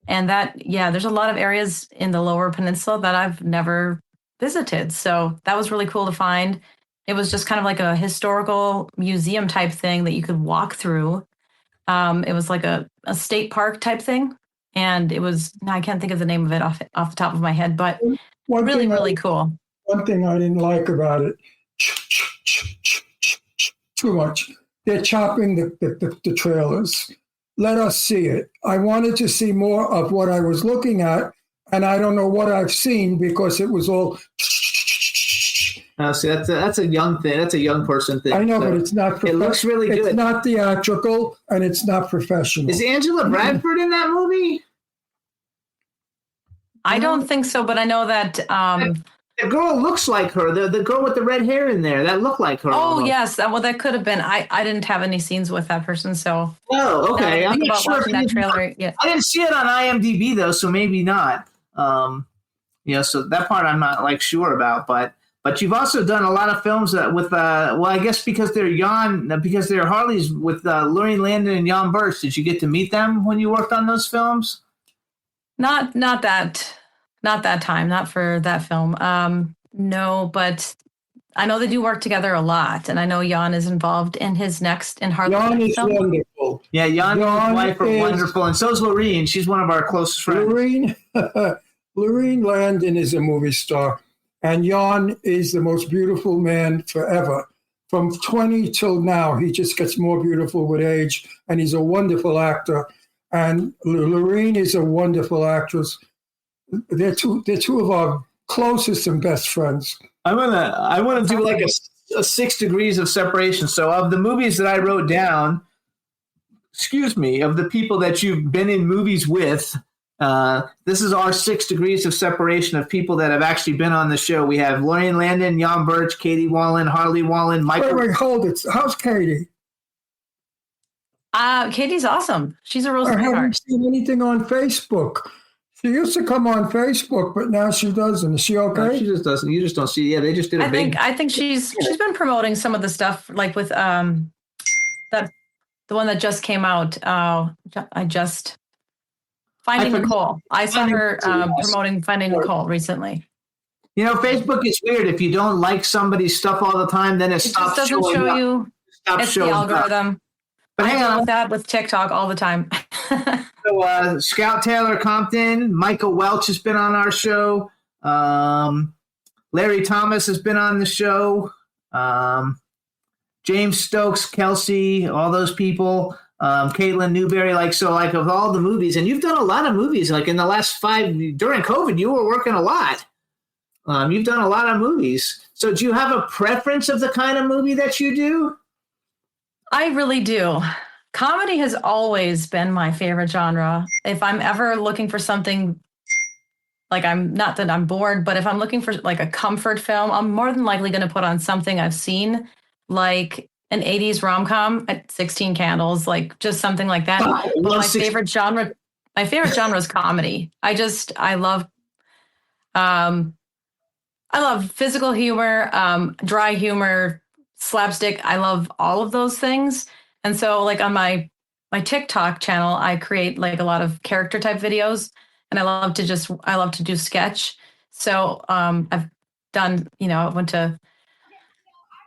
And there's a lot of areas in the Lower Peninsula that I've never visited. So that was really cool to find. It was just kind of like a historical museum type thing that you could walk through. It was like a state park type thing. And it was, I can't think of the name of it off the top of my head, but really cool. One thing I didn't like about it, too much. They're chopping the trailers. Let us see it. I wanted to see more of what I was looking at, and I don't know what I've seen because it was all. See, that's a young thing. That's a young person thing. I know, but it's not. It looks really good. It's not theatrical, and it's not professional. Is Angela Bradford in that movie? I don't think so, but I know that the girl looks like her. The girl with the red hair in there, that looked like her. Oh, almost. yes. Well, that could have been. I didn't have any scenes with that person, so. Oh, okay. I'm not sure watching that trailer. Yeah. I didn't see it on IMDb though, so maybe not. So that part I'm not like sure about, but you've also done a lot of films with I guess because they're Harleys with Lorraine Landon and Jan Birch. Did you get to meet them when you worked on those films? Not that time, not for that film. No, but I know they do work together a lot, and I know Jan is involved in his next in Harley. Jan is film. wonderful. Yeah, Jan and his wife are wonderful, and so is Lorene. She's one of our closest friends. Lorene Landon is a movie star, and Jan is the most beautiful man forever. From 20 till now, he just gets more beautiful with age, and he's a wonderful actor. And Lorene is a wonderful actress. They're two of our closest and best friends. I wanna do like a 6 degrees of separation. So of the movies that I wrote down, of the people that you've been in movies with, this is our 6 degrees of separation of people that have actually been on the show. We have Lorraine Landon, Jan Birch, Katie Wallen, Harley Wallen, Michael. Wait, hold it. How's Katie? Katie's awesome. She's a real sweetheart. I haven't seen anything on Facebook. She used to come on Facebook, but now she doesn't. Is she okay? No, she just doesn't. You just don't see. Yeah, they just did I think she's been promoting some of the stuff like with the one that just came out. Finding Nicole. I saw her promoting Finding Nicole recently. Facebook is weird. If you don't like somebody's stuff all the time, then it stops just doesn't show you. It's the algorithm. But I deal with that with TikTok all the time. So Scout Taylor Compton, Michael Welch has been on our show. Larry Thomas has been on the show. James Stokes, Kelsey, all those people. Caitlin Newberry, of all the movies, and you've done a lot of movies. Like in the last 5 during COVID, you were working a lot. You've done a lot of movies. So do you have a preference of the kind of movie that you do? I really do. Comedy has always been my favorite genre. If I'm ever looking for something, like I'm not that I'm bored, but if I'm looking for like a comfort film, I'm more than likely going to put on something I've seen, like an 80s rom-com at 16 Candles, like just something like that. But my favorite genre is comedy. I love physical humor, dry humor, slapstick. I love all of those things. And so like on my TikTok channel, I create like a lot of character type videos, and I love to do sketch. So I've done, I went to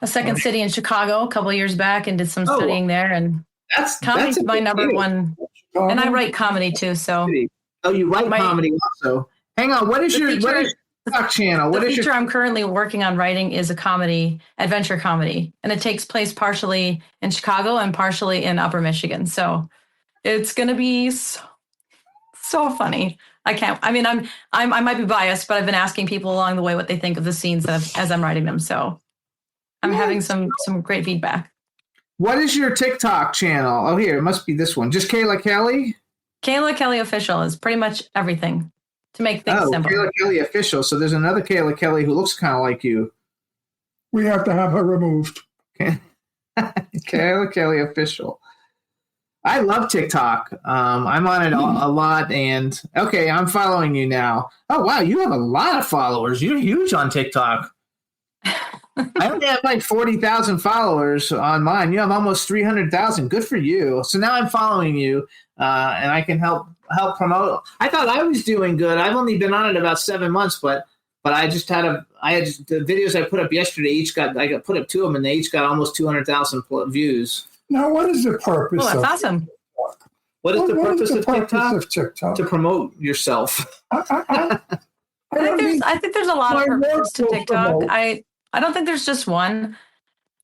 a second city in Chicago a couple of years back and did some studying there. And comedy's my number one. And I write comedy too. So you write comedy also. Hang on, what is your TikTok channel? The feature I'm currently working on writing is a comedy, adventure comedy, and it takes place partially in Chicago and partially in Upper Michigan. So it's going to be so funny. I might be biased, but I've been asking people along the way what they think of the scenes as I'm writing them. So I'm having some great feedback. What is your TikTok channel? Oh, here, it must be this one. Just Kayla Kelly? Kayla Kelly Official is pretty much everything to make things simple. Kayla Kelly Official. So there's another Kayla Kelly who looks kind of like you. We have to have her removed. Kayla Kelly Official. I love TikTok. I'm on it a lot. And, okay, I'm following you now. Oh, wow, you have a lot of followers. You're huge on TikTok. I only have like 40,000 followers on mine. You have almost 300,000. Good for you. So now I'm following you, and I can help promote. I thought I was doing good. I've only been on it about 7 months, but I just had the videos I put up yesterday. I put up 2 of them, and they each got almost 200,000 views. Now, what is the purpose? Well, that's awesome. What is the purpose of TikTok? To promote yourself. I think there's a lot of purpose to TikTok. I don't think there's just one.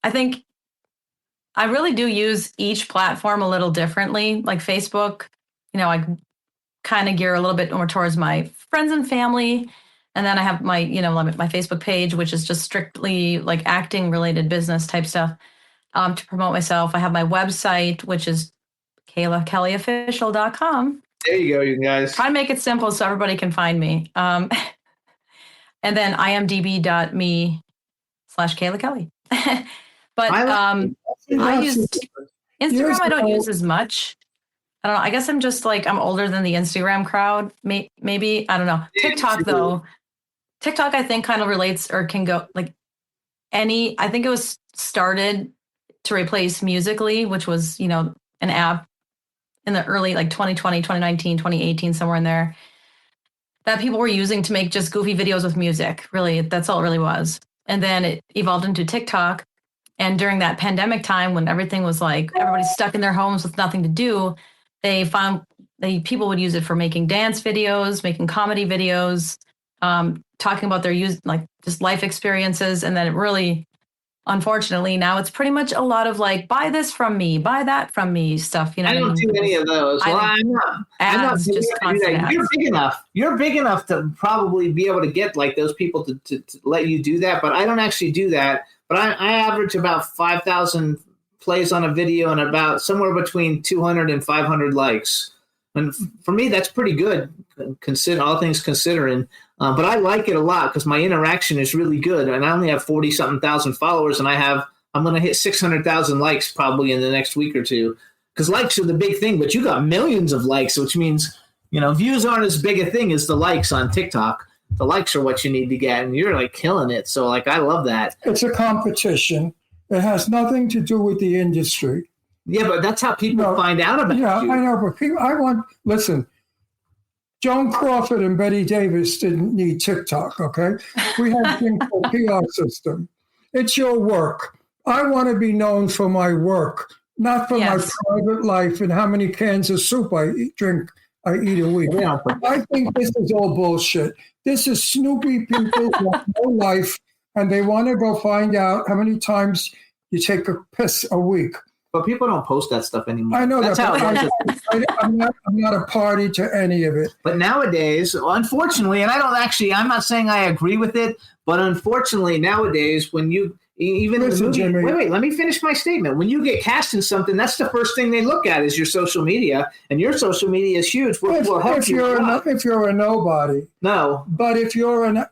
I think I really do use each platform a little differently. Like Facebook, I kind of gear a little bit more towards my friends and family. And then I have my Facebook page, which is just strictly like acting related business type stuff to promote myself. I have my website, which is KaylaKellyOfficial.com. There you go, you guys. Try to make it simple so everybody can find me. And then imdb.me/Kayla Kelly. But I use Instagram. I don't use as much. I don't know. I guess I'm just like, I'm older than the Instagram crowd. Maybe, I don't know. TikTok though. TikTok, I think kind of relates or can go like I think it was started to replace Musical.ly, which was, an app in the early like 2020, 2019, 2018, somewhere in there that people were using to make just goofy videos with music. Really, that's all it really was. And then it evolved into TikTok. And during that pandemic time when everything was like everybody's stuck in their homes with nothing to do, people would use it for making dance videos, making comedy videos, talking about their just life experiences. And then it really, unfortunately, now it's pretty much a lot of like, buy this from me, buy that from me stuff. I don't do any of those. Well, I'm not doing that. You're big enough. You're big enough to probably be able to get like those people to let you do that. But I don't actually do that. But I average about 5,000 plays on a video and about somewhere between 200 and 500 likes. And for me, that's pretty good, all things considering. But I like it a lot because my interaction is really good. And I only have 40-something thousand followers, and I'm going to hit 600,000 likes probably in the next week or two. Because likes are the big thing, but you got millions of likes, which means, views aren't as big a thing as the likes on TikTok. The likes are what you need to get, and you're like killing it. So like, I love that. It's a competition. It has nothing to do with the industry. Yeah, but that's how people find out about you. Yeah, I know, but listen, Joan Crawford and Betty Davis didn't need TikTok, okay? We had a thing called PR system. It's your work. I want to be known for my work, not for my private life and how many cans of soup I eat a week. Yeah. I think this is all bullshit. This is snoopy people who have no life, and they want to go find out how many times you take a piss a week. But people don't post that stuff anymore. I know that's that. How I'm not a party to any of it. But nowadays, unfortunately, and I'm not saying I agree with it, but unfortunately nowadays, when you even in the movie, Jimmy. wait, let me finish my statement. When you get cast in something, that's the first thing they look at is your social media, and your social media is huge. If you're a nobody, no. But if you're an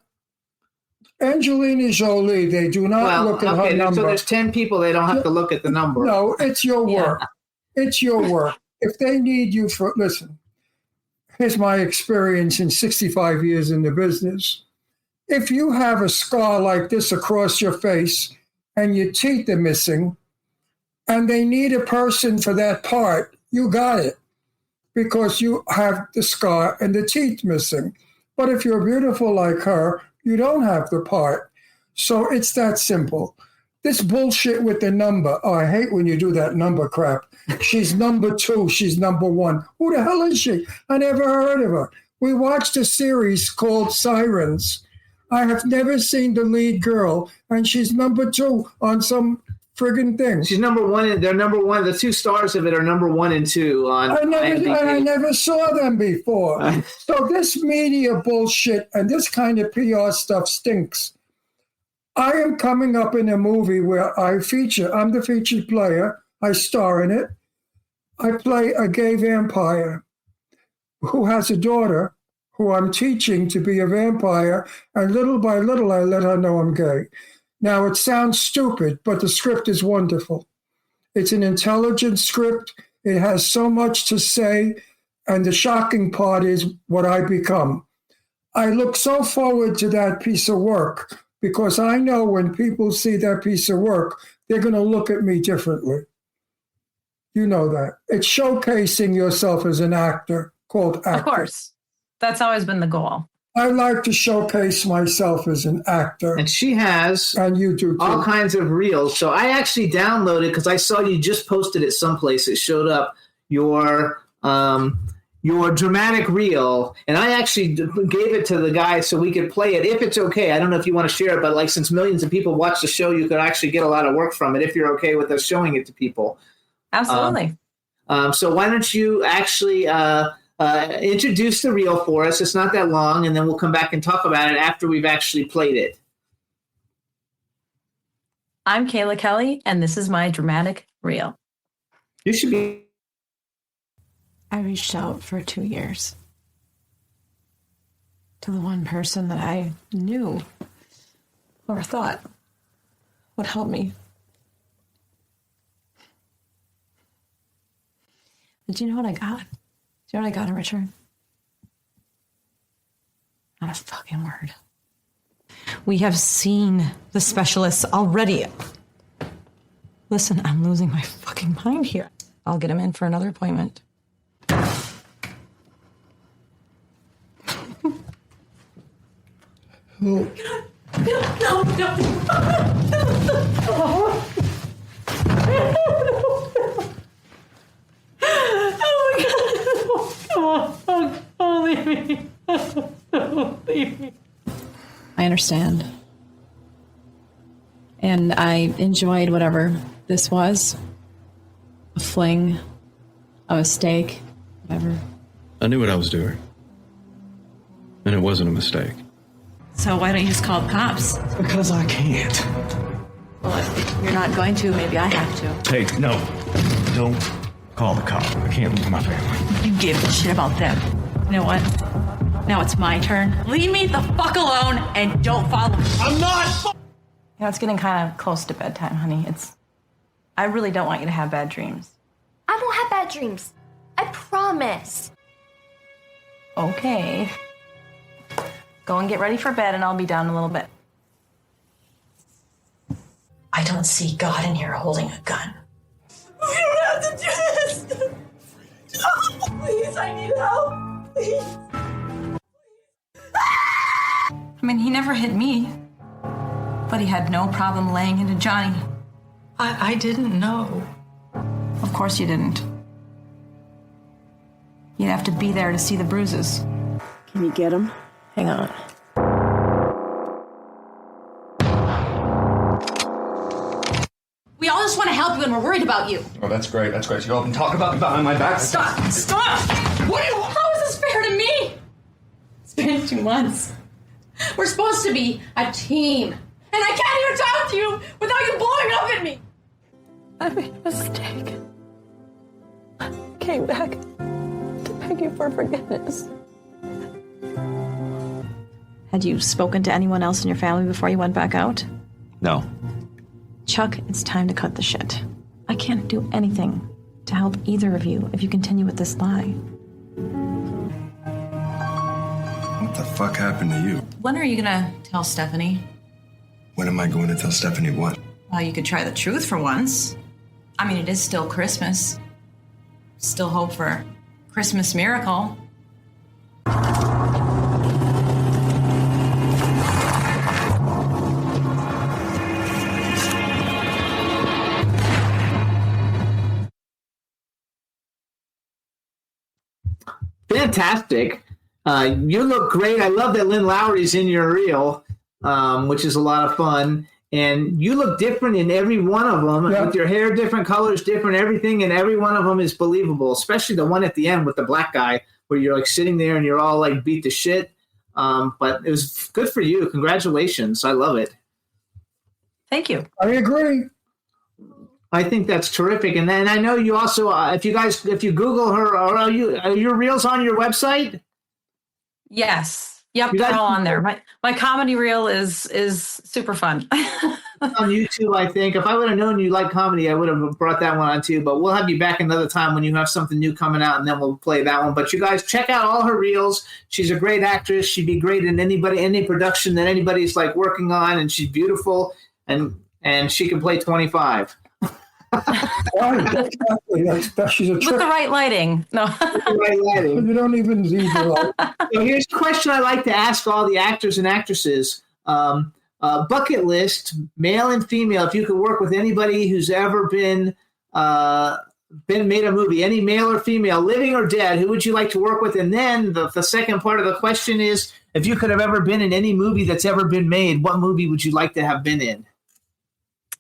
Angelina Jolie, they do not look at her number. So there's 10 people, they don't have to look at the number. No, it's your work. It's your work. If they need you listen, here's my experience in 65 years in the business. If you have a scar like this across your face and your teeth are missing and they need a person for that part, you got it because you have the scar and the teeth missing. But if you're beautiful like her, you don't have the part. So it's that simple. This bullshit with the number. Oh, I hate when you do that number crap. She's number 2. She's number 1. Who the hell is she? I never heard of her. We watched a series called Sirens. I have never seen the lead girl, and she's number 2 on some friggin' thing. She's number 1. They're number 1. The 2 stars of it are number 1 and 2 on I never saw them before. So this media bullshit and this kind of PR stuff stinks. I am coming up in a movie where I'm the featured player. I star in it. I play a gay vampire who has a daughter who I'm teaching to be a vampire, and little by little I let her know I'm gay. Now, it sounds stupid, but the script is wonderful. It's an intelligent script. It has so much to say, and the shocking part is what I become. I look so forward to that piece of work because I know when people see that piece of work, they're going to look at me differently. You know that. It's showcasing yourself as an actor called actor. Of course. That's always been the goal. I like to showcase myself as an actor. And she has and you do too. All kinds of reels. So I actually downloaded, because I saw you just posted it someplace. It showed up your dramatic reel. And I actually gave it to the guy so we could play it, if it's okay. I don't know if you want to share it, but like since millions of people watch the show, you could actually get a lot of work from it if you're okay with us showing it to people. Absolutely. So why don't you actually introduce the reel for us? It's not that long, and then we'll come back and talk about it after we've actually played it. I'm Kayla Kelly, and this is my dramatic reel. You should be. I reached out for 2 years to the one person that I knew or thought would help me. But do you know what I got? Do you know what I got in return? Not a fucking word. We have seen the specialists already. Listen, I'm losing my fucking mind here. I'll get him in for another appointment. No. Leave me. Leave me. I understand. And I enjoyed whatever this was. A fling, a mistake, whatever. I knew what I was doing. And it wasn't a mistake. So why don't you just call the cops? Because I can't. Well, if you're not going to, maybe I have to. Hey, no. Don't call the cop. I can't leave my family. You give a shit about them. You know what? Now it's my turn. Leave me the fuck alone and don't follow me. I'm not. You know, it's getting kind of close to bedtime, honey. I really don't want you to have bad dreams. I won't have bad dreams. I promise. Okay. Go and get ready for bed and I'll be down in a little bit. I don't see God in here holding a gun. We don't have to do this. Oh, please, I need help. Please. I mean, he never hit me. But he had no problem laying into Johnny. I didn't know. Of course you didn't. You'd have to be there to see the bruises. Can you get him? Hang on. We all just want to help you and we're worried about you. Oh, that's great. That's great. So you all can talk about me behind my back. Stop! Stop! How is this fair to me? It's been 2 months. We're supposed to be a team. And I can't even talk to you without you blowing up at me. I made a mistake. I came back to beg you for forgiveness. Had you spoken to anyone else in your family before you went back out? No. Chuck, it's time to cut the shit. I can't do anything to help either of you if you continue with this lie. What the fuck happened to you? When are you gonna tell Stephanie? When am I going to tell Stephanie what? Well, you could try the truth for once. I mean, it is still Christmas. Still hope for a Christmas miracle. Fantastic. You look great. I love that Lynn Lowry's in your reel, which is a lot of fun. And you look different in every one of them, with your hair different, colors different, everything, and every one of them is believable, especially the one at the end with the black guy where you're like sitting there and you're all like beat to shit. But it was good for you. Congratulations. I love it. Thank you. I agree. I think that's terrific. And then I know you also, if you Google her, are your reels on your website? Yes. Yep, they're all on there. My comedy reel is super fun. On YouTube, I think. If I would have known you like comedy, I would have brought that one on too. But we'll have you back another time when you have something new coming out, and then we'll play that one. But you guys check out all her reels. She's a great actress. She'd be great in any production that anybody's like working on, and she's beautiful, and she can play 25. She's a With the right lighting. No. You don't even need the light. So here's a question I like to ask all the actors and actresses. Bucket list, male and female, if you could work with anybody who's ever been made a movie, any male or female, living or dead, who would you like to work with? And then the second part of the question is, if you could have ever been in any movie that's ever been made, what movie would you like to have been in?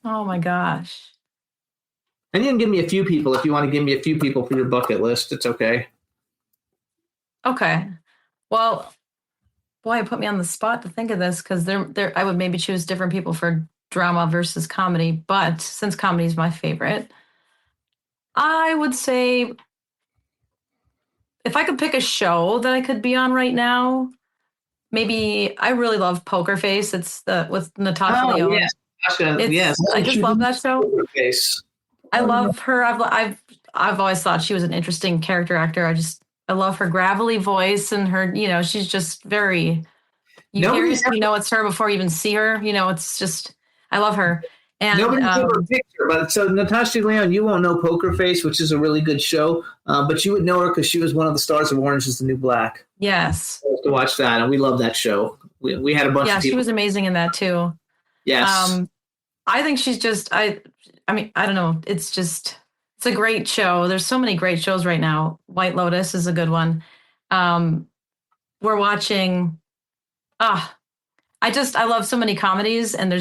Oh my gosh. And you can give me a few people if you want to give me a few people for your bucket list. It's okay. Okay. Well, boy, it put me on the spot to think of this because I would maybe choose different people for drama versus comedy. But since comedy is my favorite, I would say if I could pick a show that I could be on right now, maybe I really love Poker Face. It's with Natasha Lyonne. Yes. Yes. I just love that show. Poker Face. I love her. I've I've always thought she was an interesting character actor. I love her gravelly voice and her, she's just very, you know it's her before you even see her. It's just, I love her. And nobody's ever picked her, but so Natasha Lyonne, you won't know Poker Face, which is a really good show, but you would know her because she was one of the stars of Orange is the New Black. Yes. To watch that, and we love that show. We had a bunch of people. Yeah, she was amazing in that too. Yes. I think she's just, I mean, I don't know. It's a great show. There's so many great shows right now. White Lotus is a good one. We're watching, I love so many comedies, and I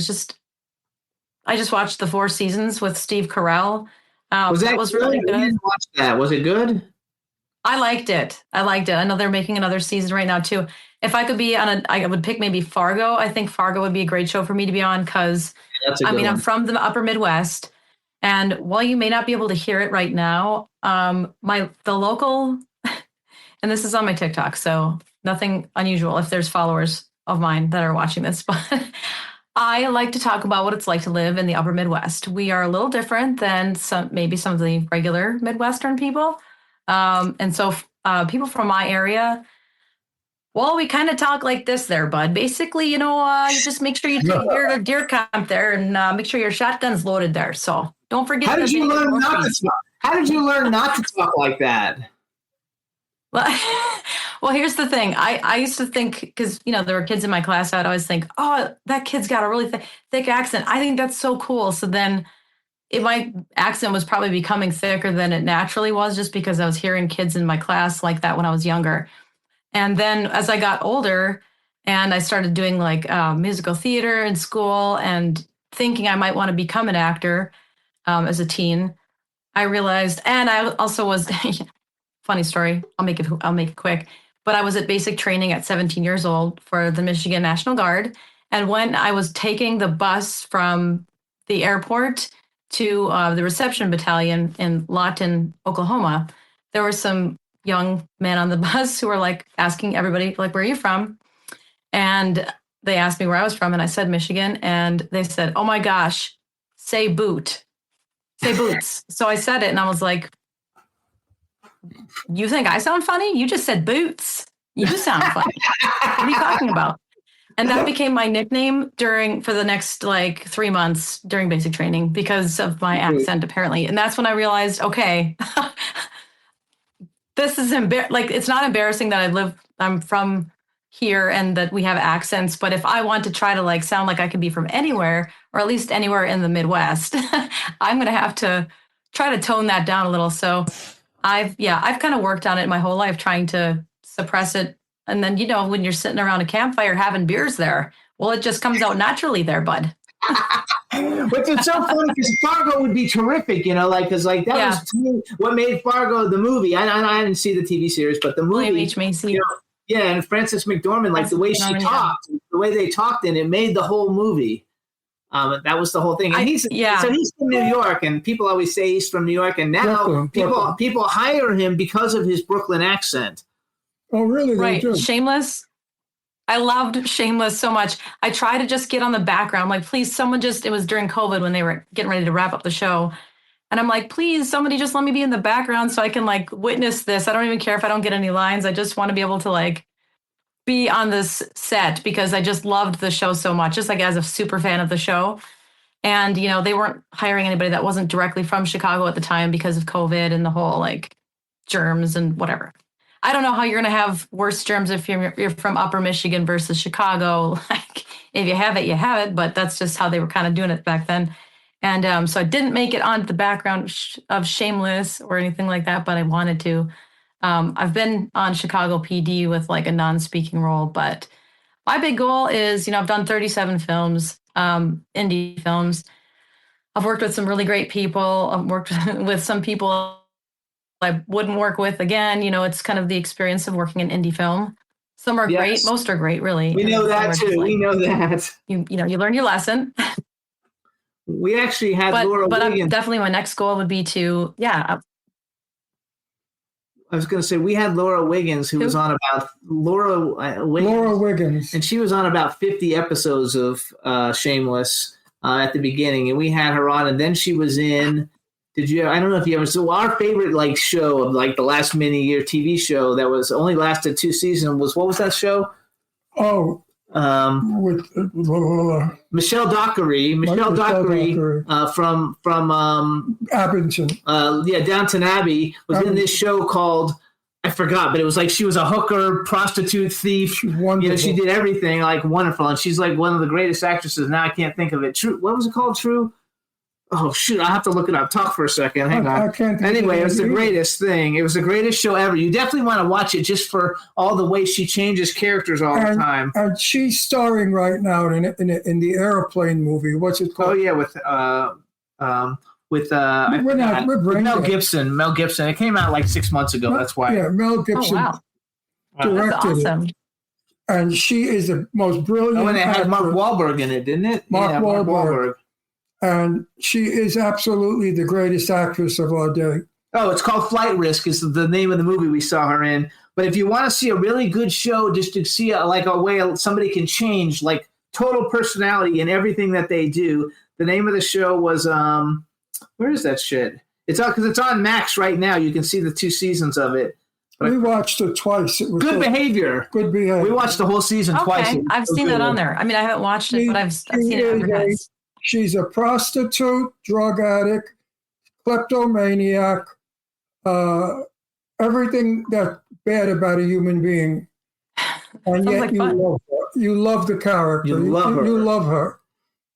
just watched the 4 seasons with Steve Carell. That was really good. I didn't watch that. Was it good? I liked it. I know they're making another season right now too. If I could be I would pick maybe Fargo. I think Fargo would be a great show for me to be on because, I'm from the upper Midwest. And while you may not be able to hear it right now, the local, and this is on my TikTok, so nothing unusual if there's followers of mine that are watching this, but I like to talk about what it's like to live in the upper Midwest. We are a little different than some of the regular Midwestern people. And so people from my area, well, we kind of talk like this there, bud. Basically, you just make sure you take your deer camp there and make sure your shotgun's loaded there. So don't forget. How did you learn not to talk like that? Well, here's the thing. I used to think, because, there were kids in my class, I'd always think, oh, that kid's got a really thick accent. I think that's so cool. So then my accent was probably becoming thicker than it naturally was, just because I was hearing kids in my class like that when I was younger. And then as I got older and I started doing like musical theater in school and thinking I might want to become an actor as a teen, I realized, and I also was, funny story, I'll make it quick, but I was at basic training at 17 years old for the Michigan National Guard. And when I was taking the bus from the airport to the reception battalion in Lawton, Oklahoma, there were some young men on the bus who were like asking everybody, like, where are you from? And they asked me where I was from, and I said Michigan, and they said, oh my gosh, say boots. So I said it, and I was like, you think I sound funny? You just said boots. You sound funny. What are you talking about? And that became my nickname for the next like 3 months during basic training because of my accent, apparently. And that's when I realized, okay, this is it's not embarrassing that I'm from here and that we have accents, but if I want to try to like sound like I could be from anywhere, or at least anywhere in the Midwest, I'm going to have to try to tone that down a little. So I've kind of worked on it my whole life, trying to suppress it. And then, when you're sitting around a campfire having beers there, well, it just comes out naturally there, bud. Which is so funny because Fargo would be terrific, because that was to me what made Fargo the movie. I didn't see the TV series, but the movie. William H. Macy. And Frances McDormand, like the way she talked, the way they talked, and it made the whole movie. That was the whole thing. And he's from New York, and people always say he's from New York, and now people hire him because of his Brooklyn accent. Oh, really? Right. Shameless. I loved Shameless so much. I tried to just get on the background. Like, please, it was during COVID when they were getting ready to wrap up the show. And I'm like, please, somebody just let me be in the background so I can like witness this. I don't even care if I don't get any lines. I just want to be able to like be on this set because I just loved the show so much, just like as a super fan of the show. And, they weren't hiring anybody that wasn't directly from Chicago at the time because of COVID and the whole like germs and whatever. I don't know how you're going to have worse germs if you're from Upper Michigan versus Chicago. Like, if you have it, you have it. But that's just how they were kind of doing it back then. And so I didn't make it onto the background of Shameless or anything like that, but I wanted to. I've been on Chicago PD with like a non-speaking role, but my big goal is, I've done 37 films, indie films. I've worked with some really great people. I've worked with some people I wouldn't work with again. It's kind of the experience of working in indie film. Some are great. Most are great, really. We know that too. We know that. You learn your lesson. We actually had Laura Wiggins. Definitely my next goal would be to, I was going to say, we had Laura Wiggins who was on about Laura Wiggins. And she was on about 50 episodes of Shameless at the beginning. And we had her on, and then she was in Did you? I don't know if you ever. So our favorite like show of like the last many year TV show that was only lasted 2 seasons was what was that show? Oh, with Michelle Dockery. Michelle Dockery from Abington. Downton Abbey was in this show called. I forgot, but it was like she was a hooker, prostitute, thief. She's wonderful. You know, she did everything like wonderful, and she's like one of the greatest actresses. Now I can't think of it. True, what was it called? True. Oh shoot! I have to look it up. Talk for a second. Hang on. I can't think anyway, of it was the either. greatest thing. It was the greatest show ever. You definitely want to watch it just for all the way she changes characters all the time. And she's starring right now in the Airplane movie. What's it called? Oh yeah, with Mel Gibson. Mel Gibson. It came out like 6 months ago. That's why. Yeah, Mel Gibson directed it. And she is the most brilliant. Oh, and it had actress. Mark Wahlberg in it, didn't it? Mark Wahlberg. And she is absolutely the greatest actress of our day. Oh, it's called Flight Risk is the name of the movie we saw her in. But if you want to see a really good show, just to see a way somebody can change like total personality in everything that they do, the name of the show was where is that shit? It's on because it's on Max right now. You can see the 2 seasons of it. We watched it twice. It was Good Behavior. Good Behavior. We watched the whole season twice. I've seen that on there. I mean, I haven't watched it, but I've seen it advertised. She's a prostitute, drug addict, kleptomaniac, everything that's bad about a human being. And yet like you fun. love her. You love the character. You love her. You love her.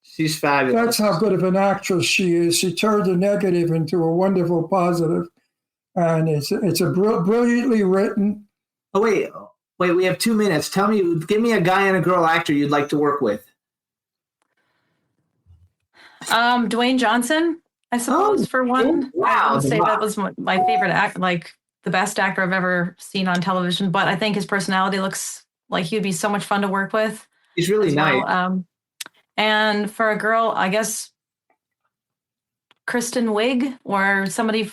She's fabulous. That's how good of an actress she is. She turned a negative into a wonderful positive. And it's a brilliantly written. Oh, wait, we have 2 minutes. Give me a guy and a girl actor you'd like to work with. Dwayne Johnson, I suppose, for one. Wow. I would say that was my favorite act, like the best actor I've ever seen on television. But I think his personality looks like he'd be so much fun to work with. He's really nice. Well. And for a girl, I guess Kristen Wiig or somebody,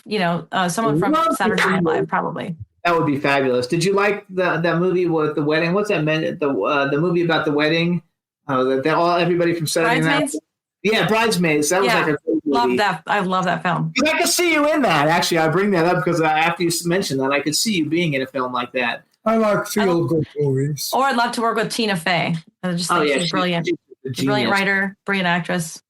someone from Saturday Night Live, probably. That would be fabulous. Did you like that movie with the wedding? What's that meant? The movie about the wedding? Everybody from Saturday Night. Bridesmaids? Yeah, Bridesmaids. That was like a great movie. Love that. I love that film. I could see you in that. Actually, I bring that up because after you mentioned that, I could see you being in a film like that. I like feel-good movies. Or I'd love to work with Tina Fey. I just think she's brilliant. She's a brilliant writer, brilliant actress.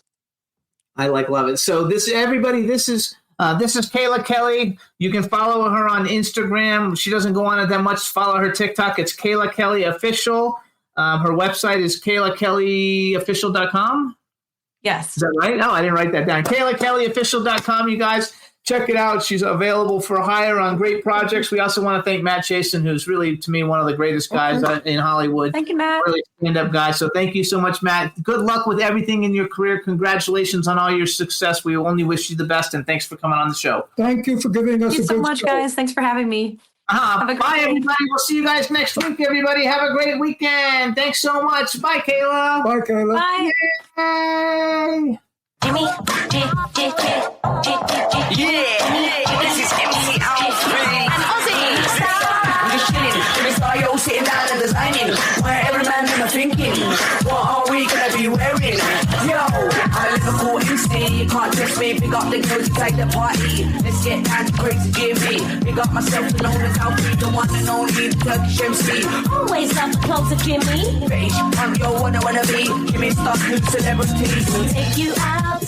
I love it. So this is Kayla Kelly. You can follow her on Instagram. She doesn't go on it that much. Follow her TikTok. It's Kayla Kelly Official. Her website is KaylaKellyOfficial.com. Yes. Is that right? No, I didn't write that down. KaylaKellyOfficial.com, you guys. Check it out. She's available for hire on great projects. We also want to thank Matt Chasen, who's really, to me, one of the greatest guys in Hollywood. Thank you, Matt. Really stand-up guy. So thank you so much, Matt. Good luck with everything in your career. Congratulations on all your success. We only wish you the best, and thanks for coming on the show. Thank you for giving us Thank you so much, show. guys. Thanks for having me. Bye, everybody. We'll see you guys next week, everybody. Have a great weekend. Thanks so much. Bye, Kayla. Bye, Kayla. Bye. Yay. Jimmy, This is MC Alfred. I'm just chilling. Jimmy Style sitting down and designing. Where every man in my thinking, what are we gonna be wearing? Yo, I'm a Liverpool MC. You can't trust me. Big up the girls inside the party. Let's get down to crazy Jimmy. Big up myself known as Alfred, the one and only Turkish MC. always love the clothes of Jimmy. Bitch, I'm your one I wanna be. Jimmy Star, good celebrities. We'll take you out